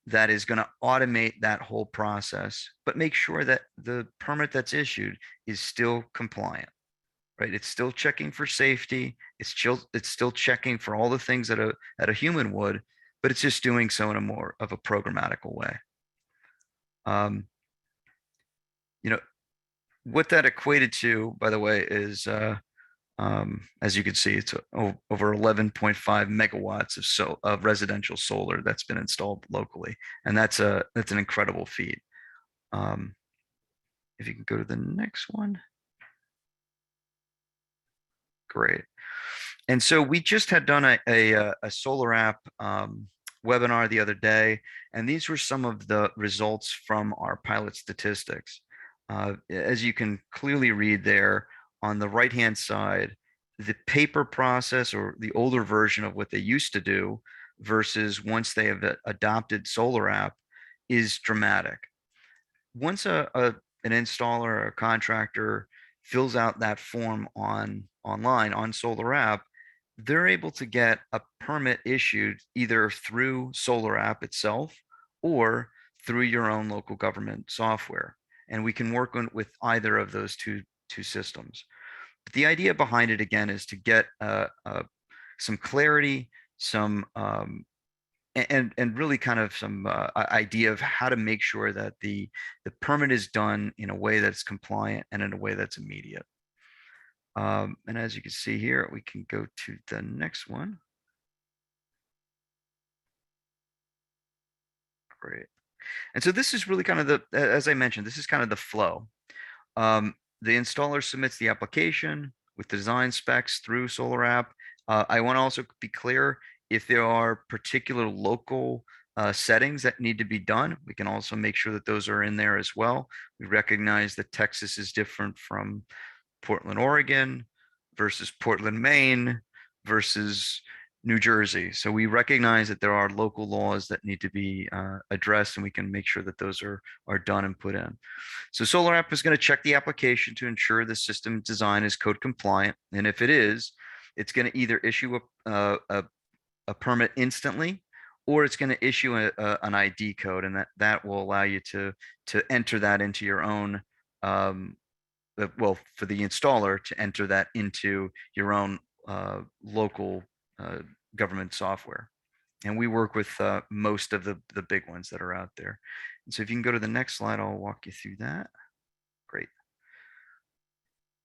that is going to automate that whole process, but make sure that the permit that's issued is still compliant, right? It's still checking for safety. It's still checking for all the things that a human would, but it's just doing so in a more of a programmatical way. What that equated to, by the way, is as you can see, it's over 11.5 megawatts of residential solar that's been installed locally, and that's an incredible feat. If you can go to the next one, great. And so we just had done a Solar App webinar the other day, and these were some of the results from our pilot statistics. As you can clearly read there, on the right-hand side, the paper process, or the older version of what they used to do, versus once they have adopted Solar App, is dramatic. Once an installer or a contractor fills out that form online on Solar App, they're able to get a permit issued either through Solar App itself or through your own local government software. And we can work with either of those two systems. But the idea behind it, again, is to get some clarity, some and really kind of some idea of how to make sure that the permit is done in a way that's compliant and in a way that's immediate. And as you can see here, we can go to the next one. Great. And so this is really kind of as I mentioned, this is kind of the flow. The installer submits the application with the design specs through Solar App. I want to also be clear, if there are particular local settings that need to be done, we can also make sure that those are in there as well. We recognize that Texas is different from Portland, Oregon versus Portland, Maine versus New Jersey. So we recognize that there are local laws that need to be addressed, and we can make sure that those are done and put in. So Solar App is going to check the application to ensure the system design is code compliant. And if it is, it's going to either issue a permit instantly, or it's going to issue an ID code, and that will allow you to enter that into your own well, for the installer to enter that into your own local government software. And we work with most of the big ones that are out there. And so if you can go to the next slide, I'll walk you through that. Great.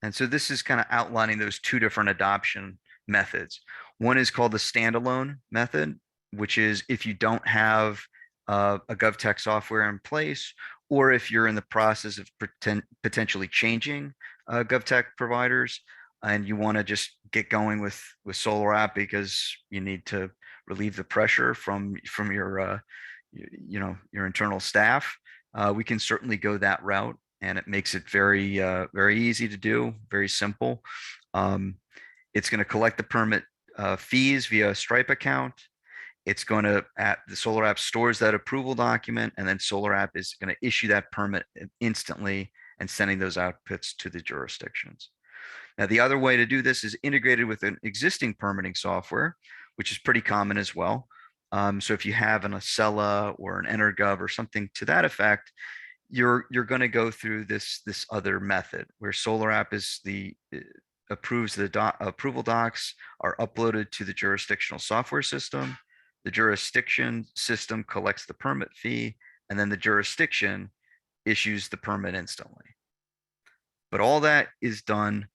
And so this is kind of outlining those 2 different adoption methods. One is called the standalone method, which is if you don't have a GovTech software in place, or if you're in the process of potentially changing GovTech providers, and you want to just get going with Solar App because you need to relieve the pressure from your internal staff, we can certainly go that route, and it makes it very very easy to do, very simple. It's going to collect the permit fees via a Stripe account. It's going to, the Solar App stores that approval document, and then Solar App is going to issue that permit instantly and sending those outputs to the jurisdictions. Now, the other way to do this is integrated with an existing permitting software, which is pretty common as well. So if you have an Acela or an EnerGov or something to that effect, you're going to go through this other method where Solar App is approves the approval docs are uploaded to the jurisdictional software system. The jurisdiction system collects the permit fee, and then the jurisdiction issues the permit instantly. But all that is done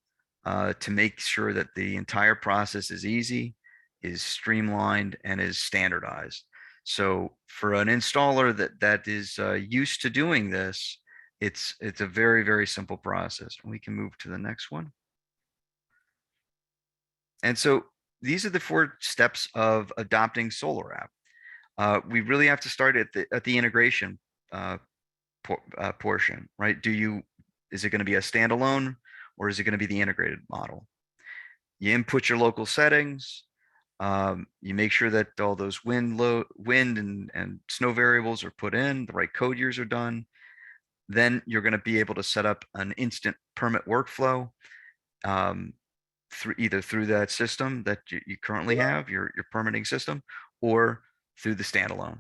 to make sure that the entire process is easy, is streamlined, and is standardized. So for an installer that is used to doing this, it's a very, very simple process. We can move to the next one. And so these are the 4 steps of adopting Solar App. We really have to start at the integration portion, right? Is it going to be a standalone, or is it going to be the integrated model? You input your local settings. You make sure that all those wind and snow variables are put in, the right code years are done. Then you're going to be able to set up an instant permit workflow either through that system that you currently have, your permitting system, or through the standalone.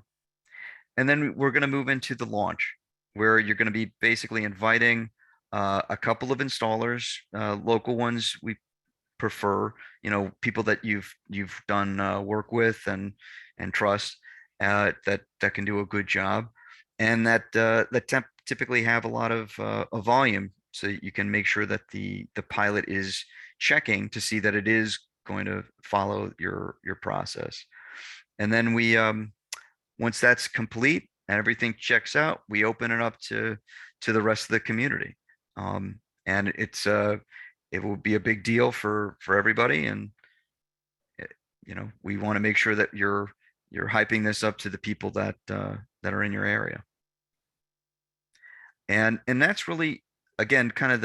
And then we're going to move into the launch, where you're going to be basically inviting a couple of installers, local ones we prefer, people that you've done work with and trust, that can do a good job, and that typically have a lot of volume, so you can make sure that the pilot is checking to see that it is going to follow your process. And then we once that's complete and everything checks out, we open it up to the rest of the community. And it will be a big deal for everybody, and we want to make sure that you're hyping this up to the people that are in your area. And that's really, again, kind of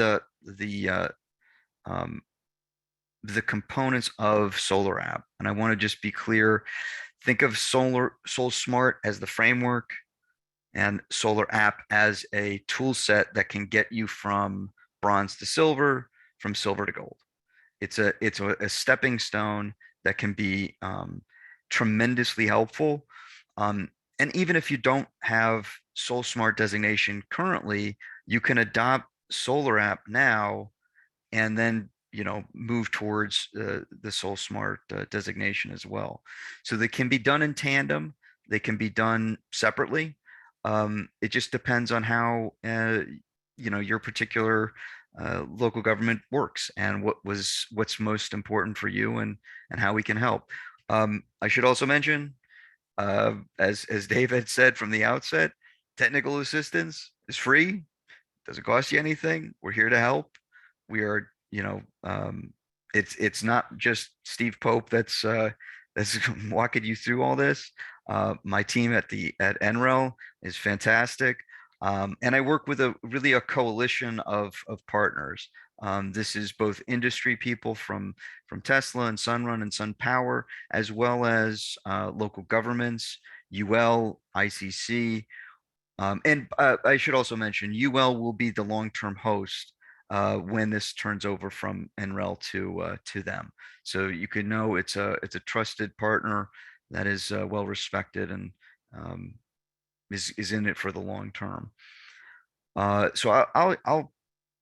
the components of Solar App. And I want to just be clear, think of SolSmart as the framework, and Solar App as a tool set that can get you from bronze to silver, from silver to gold. It's a stepping stone that can be tremendously helpful. And even if you don't have SolSmart designation currently, you can adopt Solar App now and then move towards the SolSmart designation as well. So they can be done in tandem. They can be done separately. It just depends on how your particular local government works and what's most important for you, and how we can help. I should also mention, as Dave had said from the outset, technical assistance is free. Doesn't cost you anything. We're here to help. We are, it's not just Steve Pope that's walking you through all this. My team at NREL is fantastic. And I work with a coalition of partners. This is both industry people from Tesla and Sunrun and SunPower, as well as local governments, UL, ICC. And I should also mention, UL will be the long-term host when this turns over from NREL to them. So you can know it's a trusted partner that is well respected and is in it for the long term. So I'll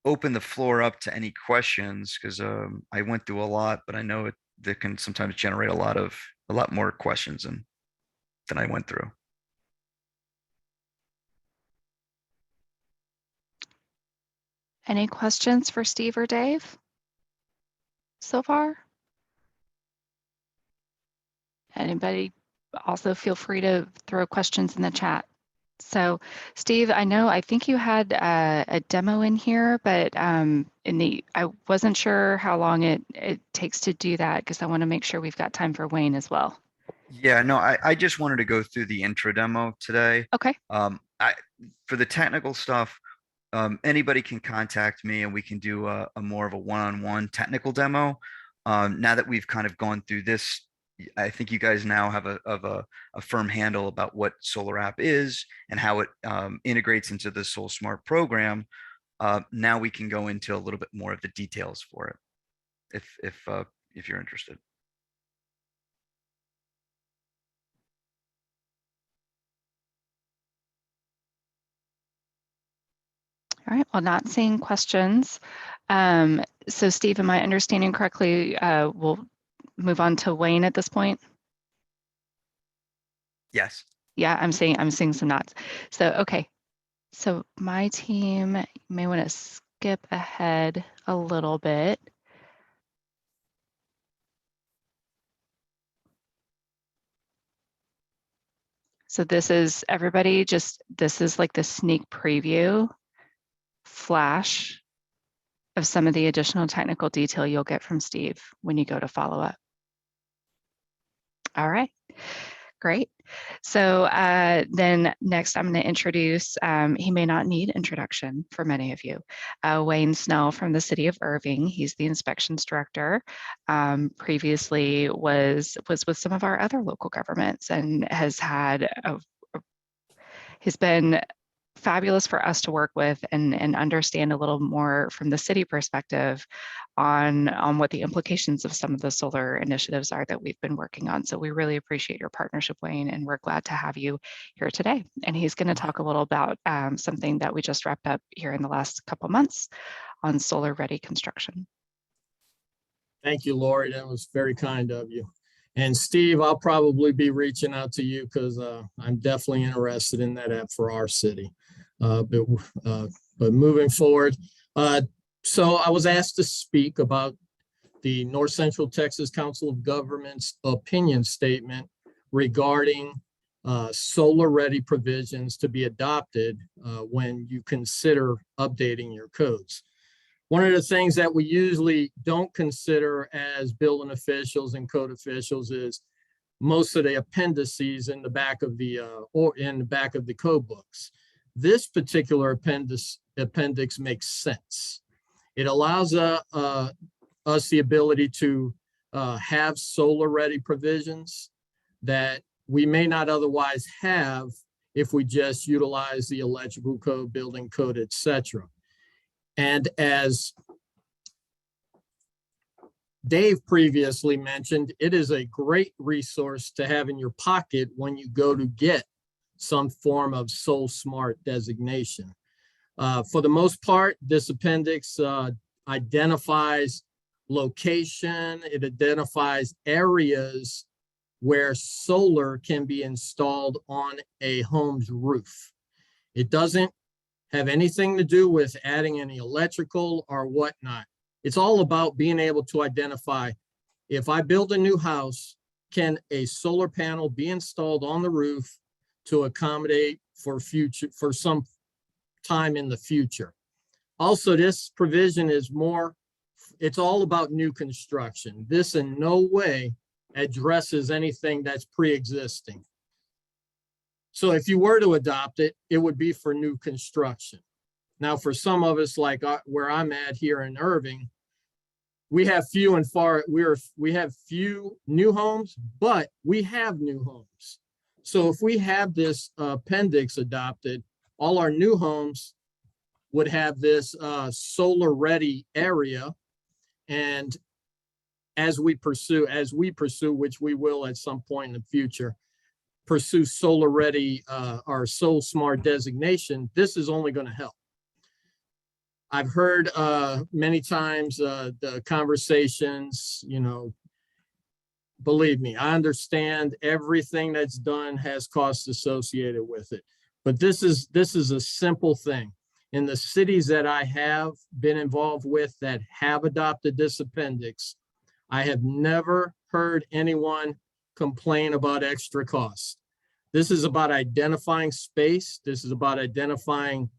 open the floor up to any questions, because I went through a lot, but I know that can sometimes generate a lot more questions than I went through. Any questions for Steve or Dave so far? Anybody, also feel free to throw questions in the chat. So Steve, I think you had a demo in here, but I wasn't sure how long it takes to do that, because I want to make sure we've got time for Wayne as well. Yeah, no, I just wanted to go through the intro demo today. Okay. For the technical stuff, anybody can contact me and we can do a more of a one-on-one technical demo. Now that we've kind of gone through this, I think you guys now have a firm handle about what Solar App is and how it integrates into the SolSmart program. Now we can go into a little bit more of the details for it, if you're interested. All right, well, not seeing questions. So Steve, am I understanding correctly? We'll move on to Wayne at this point. Yes. Yeah, I'm seeing some nods. So, okay. So my team may want to skip ahead a little bit. So this is everybody, this is like the sneak preview flash of some of the additional technical detail you'll get from Steve when you go to follow up. All right, great. So then next I'm going to introduce, he may not need introduction for many of you, Wayne Snell from the city of Irving. He's the inspections director. Previously was with some of our other local governments and has had he's been fabulous for us to work with and understand a little more from the city perspective on what the implications of some of the solar initiatives are that we've been working on. So we really appreciate your partnership, Wayne, and we're glad to have you here today. And he's going to talk a little about something that we just wrapped up here in the last couple months on solar ready construction. Thank you, Lori. That was very kind of you. And Steve, I'll probably be reaching out to you because I'm definitely interested in that app for our city. But moving forward, so I was asked to speak about the North Central Texas Council of Governments opinion statement regarding solar ready provisions to be adopted when you consider updating your codes. One of the things that we usually don't consider as building officials and code officials is most of the appendices in the back of the code books. This particular appendix makes sense. It allows us the ability to have solar ready provisions that we may not otherwise have if we just utilize the electrical code, building code, etc. And as Dave previously mentioned, it is a great resource to have in your pocket when you go to get some form of SolSmart designation. For the most part, this appendix identifies location, it identifies areas where solar can be installed on a home's roof. It doesn't have anything to do with adding any electrical or whatnot. It's all about being able to identify, if I build a new house, can a solar panel be installed on the roof to accommodate for some time in the future. Also, this provision is it's all about new construction. This in no way addresses anything that's pre-existing. So if you were to adopt it, it would be for new construction. Now, for some of us, like where I'm at here in Irving, we have few and far, we have few new homes, but we have new homes. So if we have this appendix adopted, all our new homes would have this solar ready area. And as we pursue, which we will at some point in the future, pursue solar ready our SolSmart designation, this is only going to help. I've heard many times the conversations, believe me, I understand everything that's done has costs associated with it. But this is a simple thing. In the cities that I have been involved with that have adopted this appendix, I have never heard anyone complain about extra costs. This is about identifying space. This is about identifying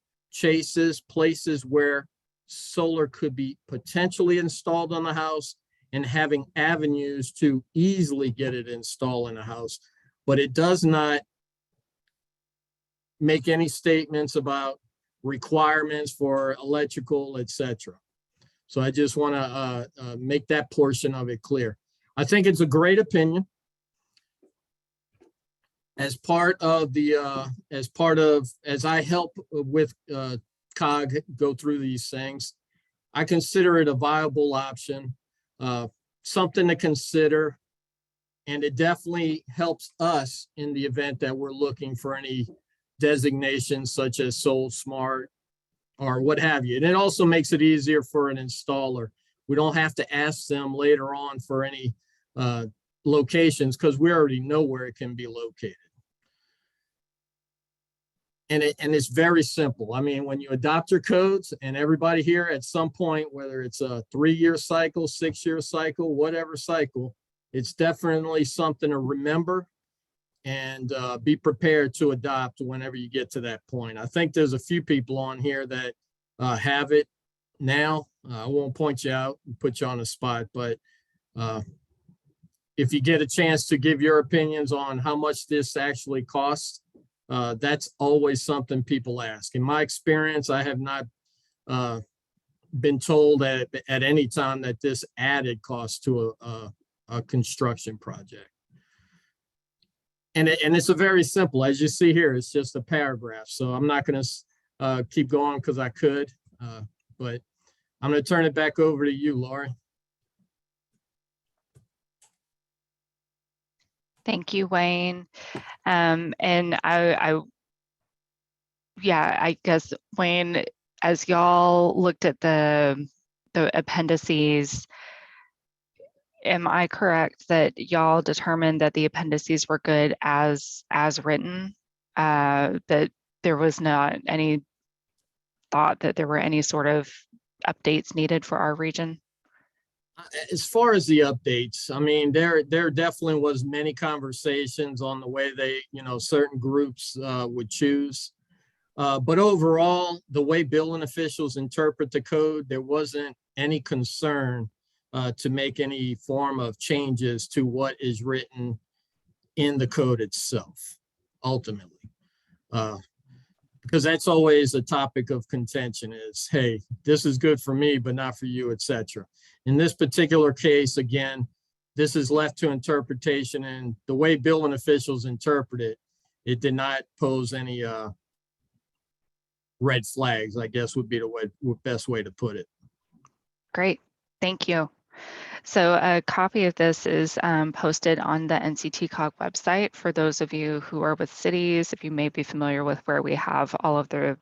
places where solar could be potentially installed on the house, and having avenues to easily get it installed in a house, but it does not make any statements about requirements for electrical, etc. So I just want to make that portion of it clear. I think it's a great opinion. As part of as I help with COG go through these things, I consider it a viable option, something to consider, and it definitely helps us in the event that we're looking for any designations such as SolSmart or what have you. And it also makes it easier for an installer. We don't have to ask them later on for any locations because we already know where it can be located. And it's very simple. I mean, when you adopt your codes, and everybody here at some point, whether it's a 3-year cycle, 6-year cycle, whatever cycle, it's definitely something to remember and be prepared to adopt whenever you get to that point. I think there's a few people on here that have it now. I won't point you out and put you on the spot, but if you get a chance to give your opinions on how much this actually costs, that's always something people ask. In my experience, I have not been told at any time that this added cost to a construction project. And it's a very simple, as you see here, it's just a paragraph. So I'm not going to keep going because I could, but I'm going to turn it back over to you, Lori. Thank you, Wayne. And I guess, Wayne, as y'all looked at the appendices, am I correct that y'all determined that the appendices were good as written? That there was not any thought that there were any sort of updates needed for our region? As far as the updates, I mean, there definitely was many conversations on the way they, certain groups would choose. But overall, the way building officials interpret the code, there wasn't any concern to make any form of changes to what is written in the code itself, ultimately. Because that's always a topic of contention is, hey, this is good for me, but not for you, etc. In this particular case, again, this is left to interpretation, and the way building officials interpret it, it did not pose any red flags, I guess would be the best way to put it. Great, thank you. So a copy of this is posted on the NCTCOG website for those of you who are with cities. If you may be familiar with where we have all of the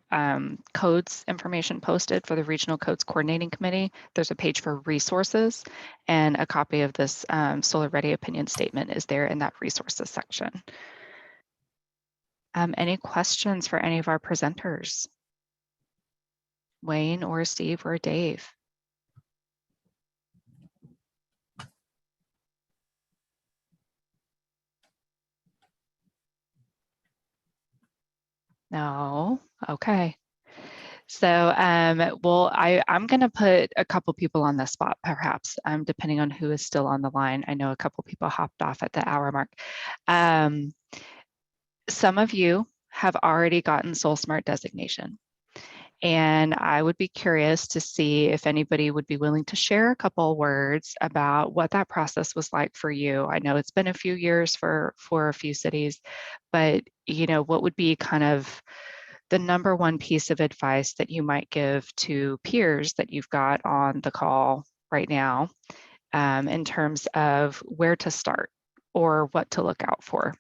codes information posted for the Regional Codes Coordinating Committee, there's a page for resources, and a copy of this Solar Ready opinion statement is there in that resources section. Any questions for any of our presenters? Wayne or Steve or Dave? No, okay. So, well, I'm going to put a couple people on the spot, perhaps, depending on who is still on the line. I know a couple people hopped off at the hour mark. Some of you have already gotten SolSmart designation, and I would be curious to see if anybody would be willing to share a couple words about what that process was like for you. I know it's been a few years for a few cities, but what would be kind of the number one piece of advice that you might give to peers that you've got on the call right now in terms of where to start or what to look out for?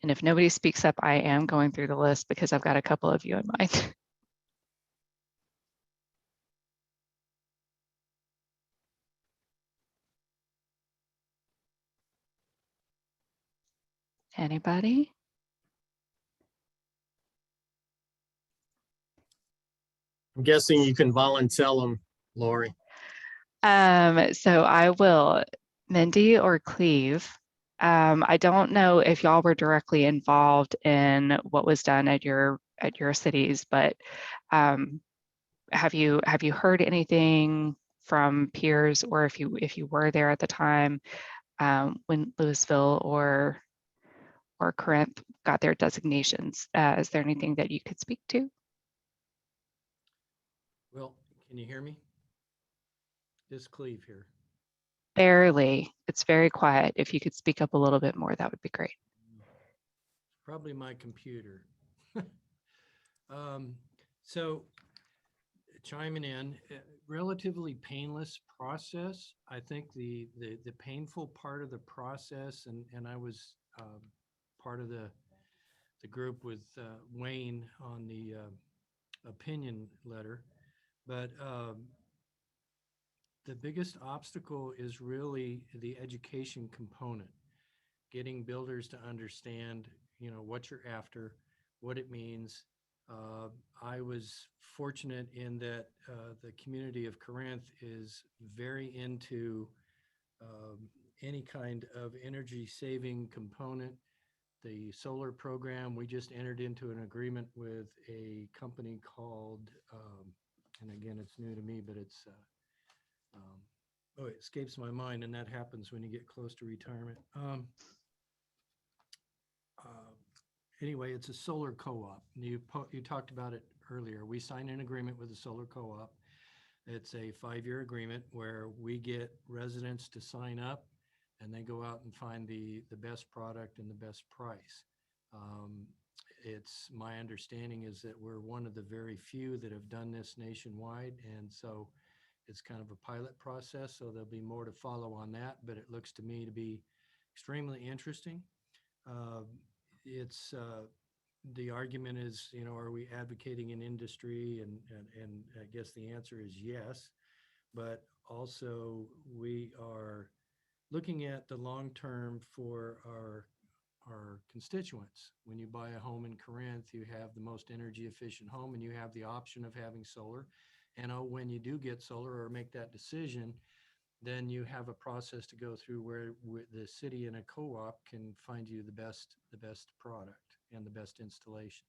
And if nobody speaks up, I am going through the list because I've got a couple of you in mind. Anybody? I'm guessing you can volunteer them, Lori. So I will, Mindy or Cleve. I don't know if y'all were directly involved in what was done at your cities, but have you heard anything from peers, or if you were there at the time when Louisville or Corinth got their designations. Is there anything that you could speak to? Well, can you hear me? This Cleve here. Barely. It's very quiet. If you could speak up a little bit more, that would be great. Probably my computer. So chiming in, relatively painless process. I think the painful part of the process, and I was part of the group with Wayne on the opinion letter, but the biggest obstacle is really the education component, getting builders to understand, you know, what you're after, what it means. I was fortunate in that the community of Corinth is very into any kind of energy saving component. The solar program, we just entered into an agreement with a company called, and again, it's new to me, but it's, oh, it escapes my mind, and that happens when you get close to retirement. Anyway, it's a solar co-op. You talked about it earlier. We signed an agreement with the solar co-op. It's a 5-year agreement where we get residents to sign up, and they go out and find the best product and the best price. It's my understanding is that we're one of the very few that have done this nationwide, and so it's kind of a pilot process. So there'll be more to follow on that, but it looks to me to be extremely interesting. It's the argument is, you know, are we advocating an industry? And I guess the answer is yes, but also we are looking at the long term for our constituents. When you buy a home in Corinth, you have the most energy efficient home, and you have the option of having solar. And when you do get solar or make that decision, then you have a process to go through where the city and a co-op can find you the best product and the best installation.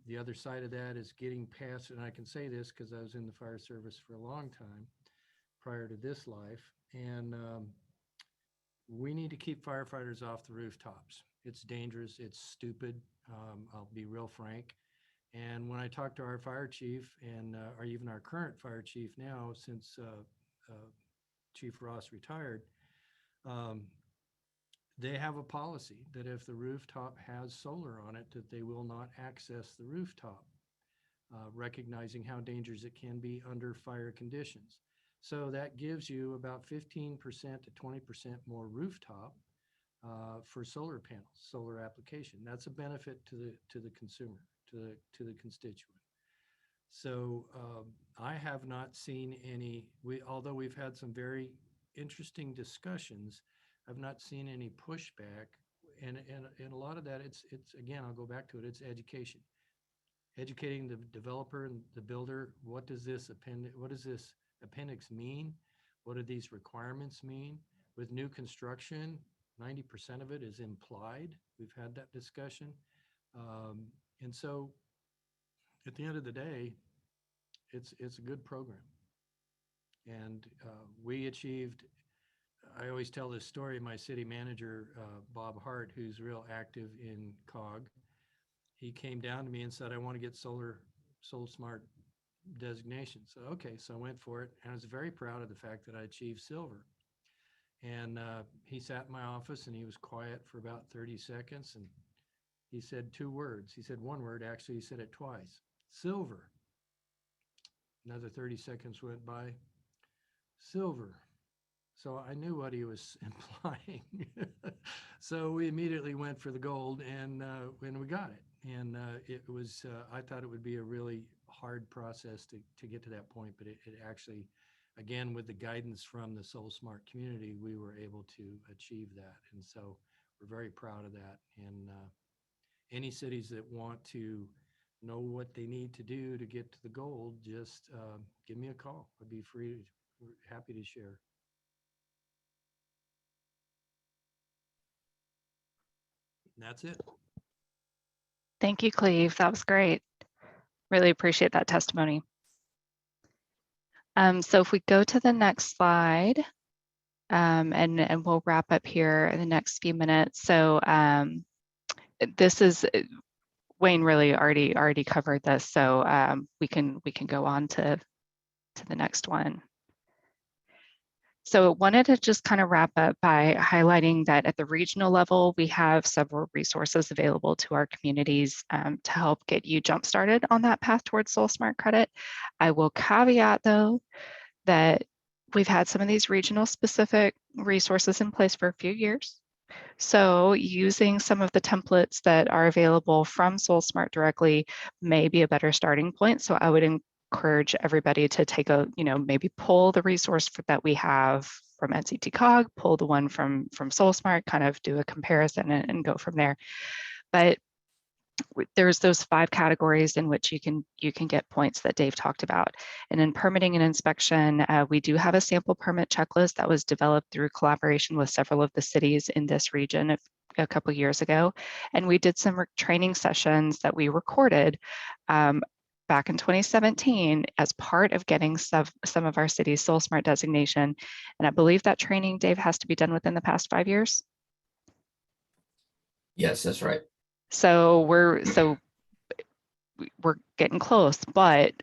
The other side of that is getting past, and I can say this because I was in the fire service for a long time prior to this life, and we need to keep firefighters off the rooftops. It's dangerous, it's stupid, I'll be real frank. And when I talk to our fire chief and or even our current fire chief now, since Chief Ross retired, they have a policy that if the rooftop has solar on it, that they will not access the rooftop, recognizing how dangerous it can be under fire conditions. So that gives you about 15% to 20% more rooftop for solar panels, solar application. That's a benefit to the consumer, to the constituent. So I have not seen any, although we've had some very interesting discussions, I've not seen any pushback. And a lot of that, it's again, I'll go back to it, it's education. Educating the developer and the builder, what does this appendix mean? What do these requirements mean? With new construction, 90% of it is implied. We've had that discussion. And so at the end of the day, it's a good program. And we achieved, I always tell this story, my city manager, Bob Hart, who's real active in COG, he came down to me and said, I want to get SolSmart designation. So, okay, so I went for it, and I was very proud of the fact that I achieved silver. And he sat in my office and he was quiet for about 30 seconds. And he said 2 words. He said 1 word, actually, he said it twice. Silver. Another 30 seconds went by. Silver. So I knew what he was implying. So we immediately went for the gold, and when we got it. And it was, I thought it would be a really hard process to get to that point, but it actually, again, with the guidance from the SolSmart community, we were able to achieve that. And so we're very proud of that. And any cities that want to know what they need to do to get to the gold, just give me a call. I'd be happy to share. And that's it. Thank you, Cleve. That was great. Really appreciate that testimony. So if we go to the next slide, and we'll wrap up here in the next few minutes. So this is Wayne really already covered this, so we can go on to the next one. So wanted to just kind of wrap up by highlighting that at the regional level, we have several resources available to our communities to help get you jump started on that path towards SolSmart credit. I will caveat though that we've had some of these regional specific resources in place for a few years. So using some of the templates that are available from SolSmart directly may be a better starting point. So I would encourage everybody to take a, maybe pull the resource that we have from NCTCOG, pull the one from SolSmart, kind of do a comparison and go from there. But there's those 5 categories in which you can get points that Dave talked about. And in permitting and inspection, we do have a sample permit checklist that was developed through collaboration with several of the cities in this region a couple years ago. And we did some training sessions that we recorded back in 2017 as part of getting some of our cities SolSmart designation. And I believe that training, Dave, has to be done within the past 5 years. Yes, that's right. So we're getting close, but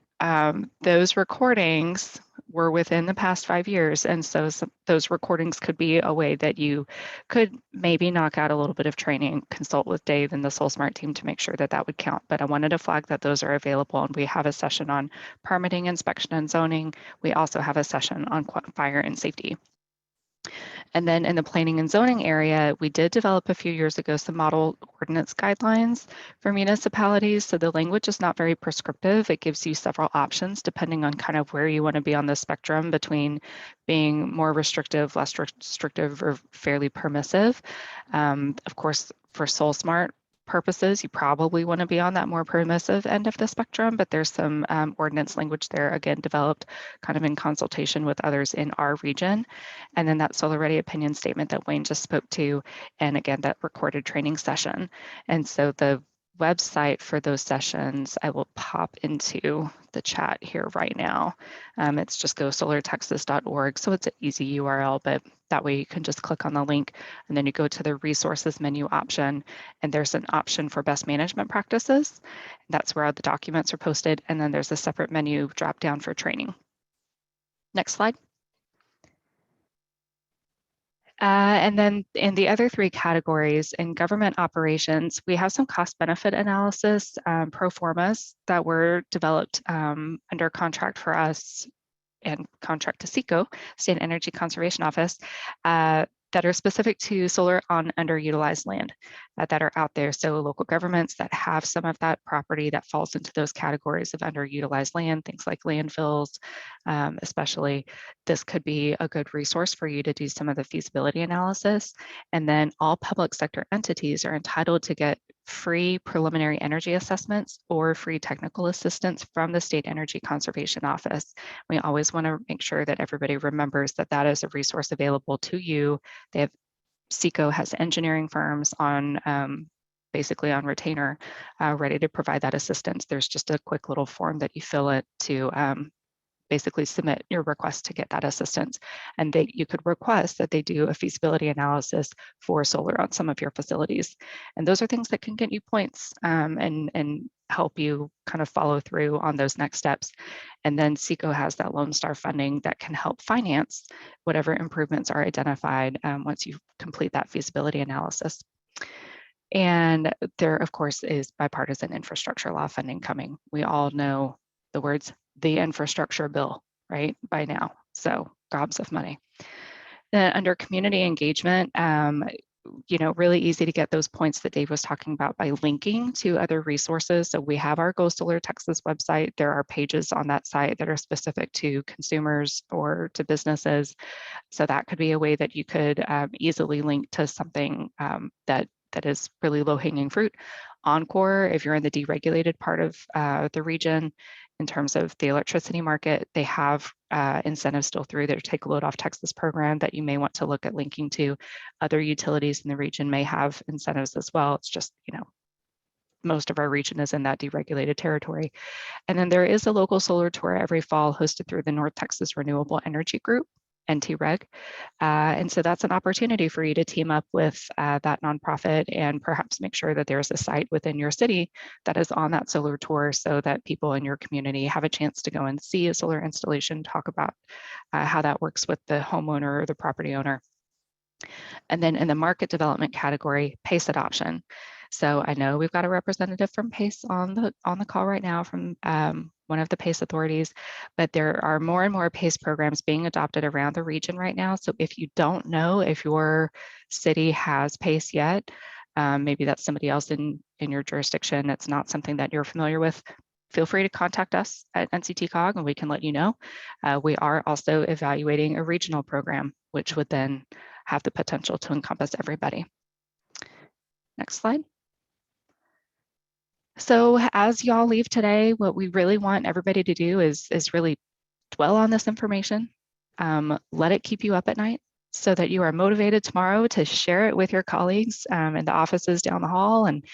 those recordings were within the past 5 years. And so those recordings could be a way that you could maybe knock out a little bit of training, consult with Dave and the SolSmart team to make sure that that would count. But I wanted to flag that those are available, and we have a session on permitting, inspection, and zoning. We also have a session on fire and safety. And then in the planning and zoning area, we did develop a few years ago some model ordinance guidelines for municipalities. So the language is not very prescriptive. It gives you several options depending on kind of where you want to be on the spectrum between being more restrictive, less restrictive, or fairly permissive. Of course, for SolSmart purposes, you probably want to be on that more permissive end of the spectrum, but there's some ordinance language there, again, developed kind of in consultation with others in our region. And then that Solar Ready opinion statement that Wayne just spoke to, and again, that recorded training session. And so the website for those sessions, I will pop into the chat here right now. It's just gosolartexas.org. So it's an easy URL, but that way you can just click on the link and then you go to the resources menu option, and there's an option for best management practices. That's where all the documents are posted. And then there's a separate menu drop down for training. Next slide. And then in the other 3 categories, in government operations, we have some cost benefit analysis pro formas that were developed under contract for us and contract to SECO, State Energy Conservation Office, that are specific to solar on underutilized land that are out there. So local governments that have some of that property that falls into those categories of underutilized land, things like landfills, especially, this could be a good resource for you to do some of the feasibility analysis. And then all public sector entities are entitled to get free preliminary energy assessments or free technical assistance from the State Energy Conservation Office. We always want to make sure that everybody remembers that that is a resource available to you. They have, SECO has engineering firms on basically on retainer ready to provide that assistance. There's just a quick little form that you fill it to basically submit your request to get that assistance. And you could request that they do a feasibility analysis for solar on some of your facilities. And those are things that can get you points and help you kind of follow through on those next steps. And then SECO has that Lone Star funding that can help finance whatever improvements are identified once you complete that feasibility analysis. And there, of course, is bipartisan infrastructure law funding coming. We all know the words, the infrastructure bill, right, by now. So gobs of money. Then under community engagement, really easy to get those points that Dave was talking about by linking to other resources. So we have our Go Solar Texas website. There are pages on that site that are specific to consumers or to businesses. So that could be a way that you could easily link to something that is really low-hanging fruit. Encore, if you're in the deregulated part of the region, in terms of the electricity market, they have incentives still through their Take a Load Off Texas program that you may want to look at linking to. Other utilities in the region may have incentives as well. It's just, most of our region is in that deregulated territory. And then there is a local solar tour every fall hosted through the North Texas Renewable Energy Group, NTREG. And so that's an opportunity for you to team up with that nonprofit and perhaps make sure that there's a site within your city that is on that solar tour so that people in your community have a chance to go and see a solar installation, talk about how that works with the homeowner or the property owner. And then in the market development category, PACE adoption. So I know we've got a representative from PACE on the call right now from one of the PACE authorities, but there are more and more PACE programs being adopted around the region right now. So if you don't know if your city has PACE yet, maybe that's somebody else in your jurisdiction, it's not something that you're familiar with, feel free to contact us at NCTCOG and we can let you know. We are also evaluating a regional program, which would then have the potential to encompass everybody. Next slide. So as y'all leave today, what we really want everybody to do is really dwell on this information. Let it keep you up at night so that you are motivated tomorrow to share it with your colleagues in the offices down the hall, and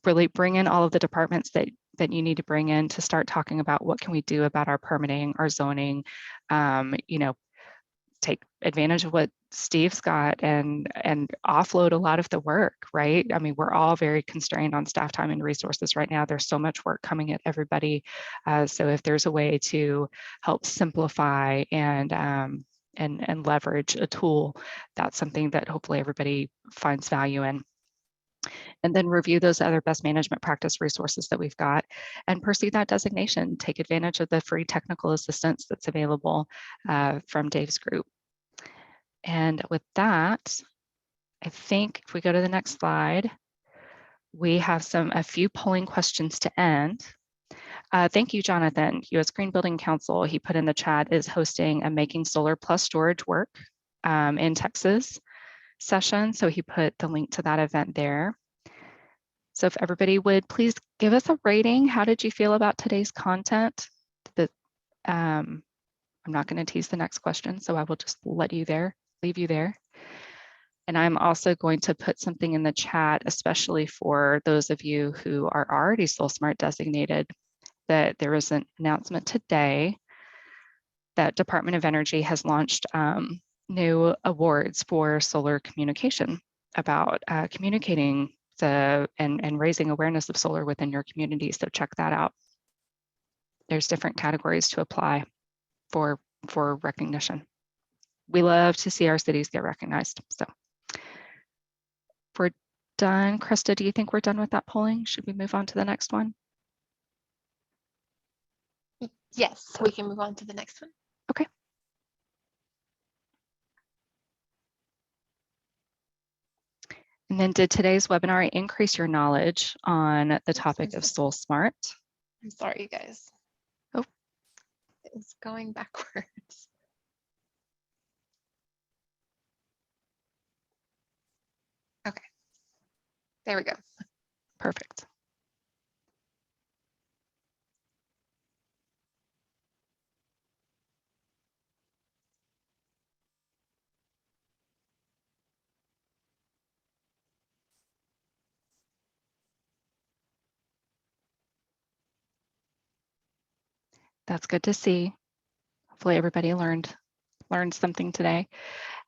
really bring in all of the departments that you need to bring in to start talking about what can we do about our permitting, our zoning, take advantage of what Steve's got and offload a lot of the work, right? I mean, we're all very constrained on staff time and resources right now. There's so much work coming at everybody. So if there's a way to help simplify and leverage a tool, that's something that hopefully everybody finds value in. And then review those other best management practice resources that we've got and pursue that designation. Take advantage of the free technical assistance that's available from Dave's group. And with that, I think if we go to the next slide, we have a few polling questions to end. Thank you, Jonathan. U.S. Green Building Council, he put in the chat, is hosting a Making Solar Plus Storage Work in Texas session. So he put the link to that event there. So if everybody would please give us a rating. How did you feel about today's content? I'm not going to tease the next question, so I will just leave you there. And I'm also going to put something in the chat, especially for those of you who are already SolSmart designated, that there was an announcement today that Department of Energy has launched new awards for solar communication about communicating and raising awareness of solar within your community. So check that out. There's different categories to apply for recognition. We love to see our cities get recognized. So if we're done, Krista, do you think we're done with that polling? Should we move on to the next one? Yes, we can move on to the next one. Okay. And then did today's webinar increase your knowledge on the topic of SolSmart? I'm sorry, you guys. Oh. It's going backwards. Okay. There we go. Perfect. That's good to see. Hopefully everybody learned something today.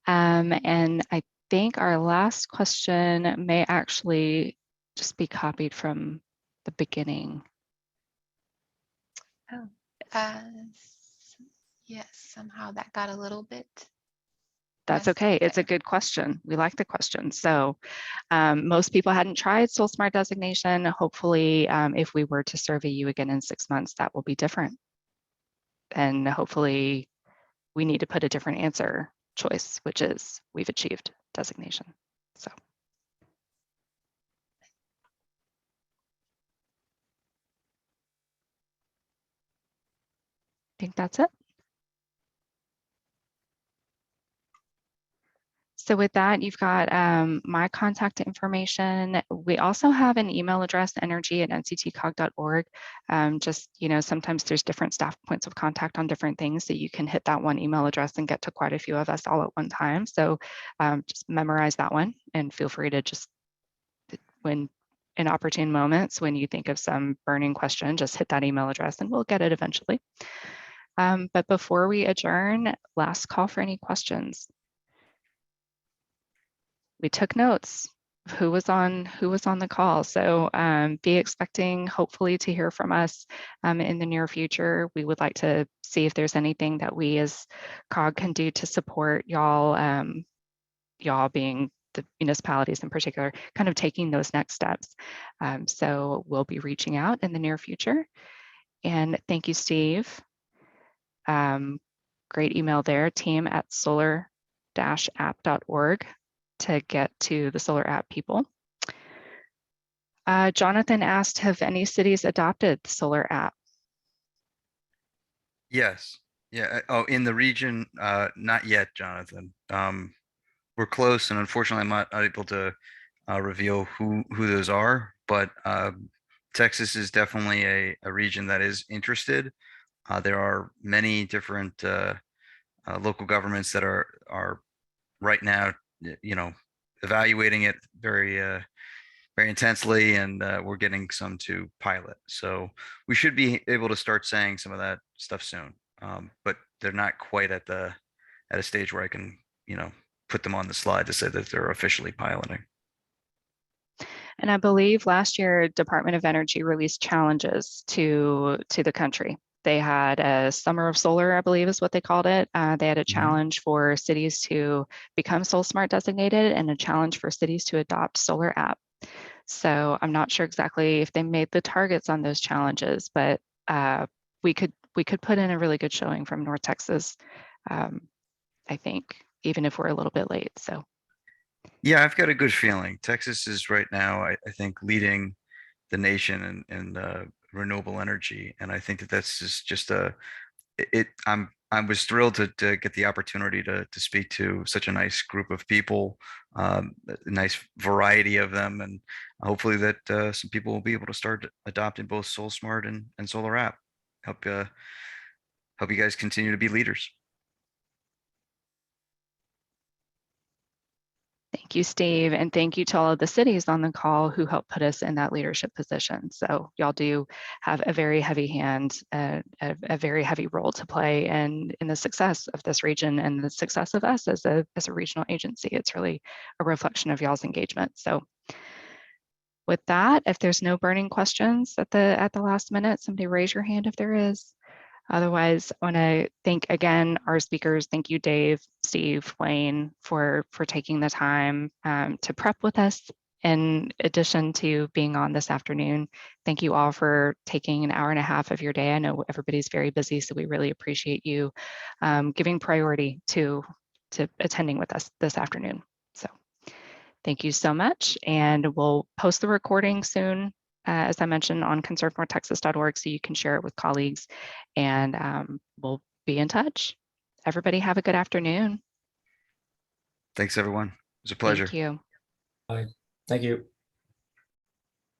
And I think our last question may actually just be copied from the beginning. Oh, yes, somehow that got a little bit. That's okay. It's a good question. We like the question. So most people hadn't tried SolSmart designation. Hopefully, if we were to survey you again in 6 months, that will be different. And hopefully we need to put a different answer choice, which is we've achieved designation. So. I think that's it. So with that, you've got my contact information. We also have an email address, energy@nctcog.org. Just, sometimes there's different staff points of contact on different things, so you can hit that one email address and get to quite a few of us all at one time. So just memorize that one and feel free to just, when in opportune moments, when you think of some burning question, just hit that email address and we'll get it eventually. But before we adjourn, last call for any questions. We took notes of who was on the call. So be expecting hopefully to hear from us in the near future. We would like to see if there's anything that we as COG can do to support y'all, y'all being the municipalities in particular, kind of taking those next steps. So we'll be reaching out in the near future. And thank you, Steve. Great email there, team@solar-app.org to get to the solar app people. Jonathan asked, have any cities adopted the solar app? Yes. Yeah. Oh, in the region, not yet, Jonathan. We're close, and unfortunately, I'm not able to reveal who those are. But Texas is definitely a region that is interested. There are many different local governments that are right now, evaluating it very intensely, and we're getting some to pilot. So we should be able to start saying some of that stuff soon. But they're not quite at a stage where I can, put them on the slide to say that they're officially piloting. And I believe last year, Department of Energy released challenges to the country. They had a summer of solar, I believe is what they called it. They had a challenge for cities to become SolSmart designated and a challenge for cities to adopt solar app. So I'm not sure exactly if they made the targets on those challenges, but we could put in a really good showing from North Texas, I think, even if we're a little bit late. So Yeah, I've got a good feeling. Texas is right now, I think, leading the nation in renewable energy, and I think that's just I was thrilled to get the opportunity to speak to such a nice group of people, a nice variety of them, and hopefully that some people will be able to start adopting both SolSmart and Solar App. Hope you guys continue to be leaders. thank you, Steve, and thank you to all of the cities on the call who helped put us in that leadership position. So y'all do have a very heavy hand, a very heavy role to play in the success of this region and the success of us as a regional agency. It's really a reflection of y'all's engagement. So with that, if there's no burning questions at the last minute, somebody raise your hand if there is. Otherwise, I want to thank again our speakers. Thank you, Dave, Steve, Wayne, for taking the time to prep with us in addition to being on this afternoon. Thank you all for taking an hour and a half of your day. I know everybody's very busy, so we really appreciate you giving priority to attending with us this afternoon. So thank you so much, and we'll post the recording soon, as I mentioned, on conservemoretexas.org, so you can share it with colleagues, and we'll be in touch. Everybody have a good afternoon. Thanks, everyone. It was a pleasure. Thank you. Bye. Thank you.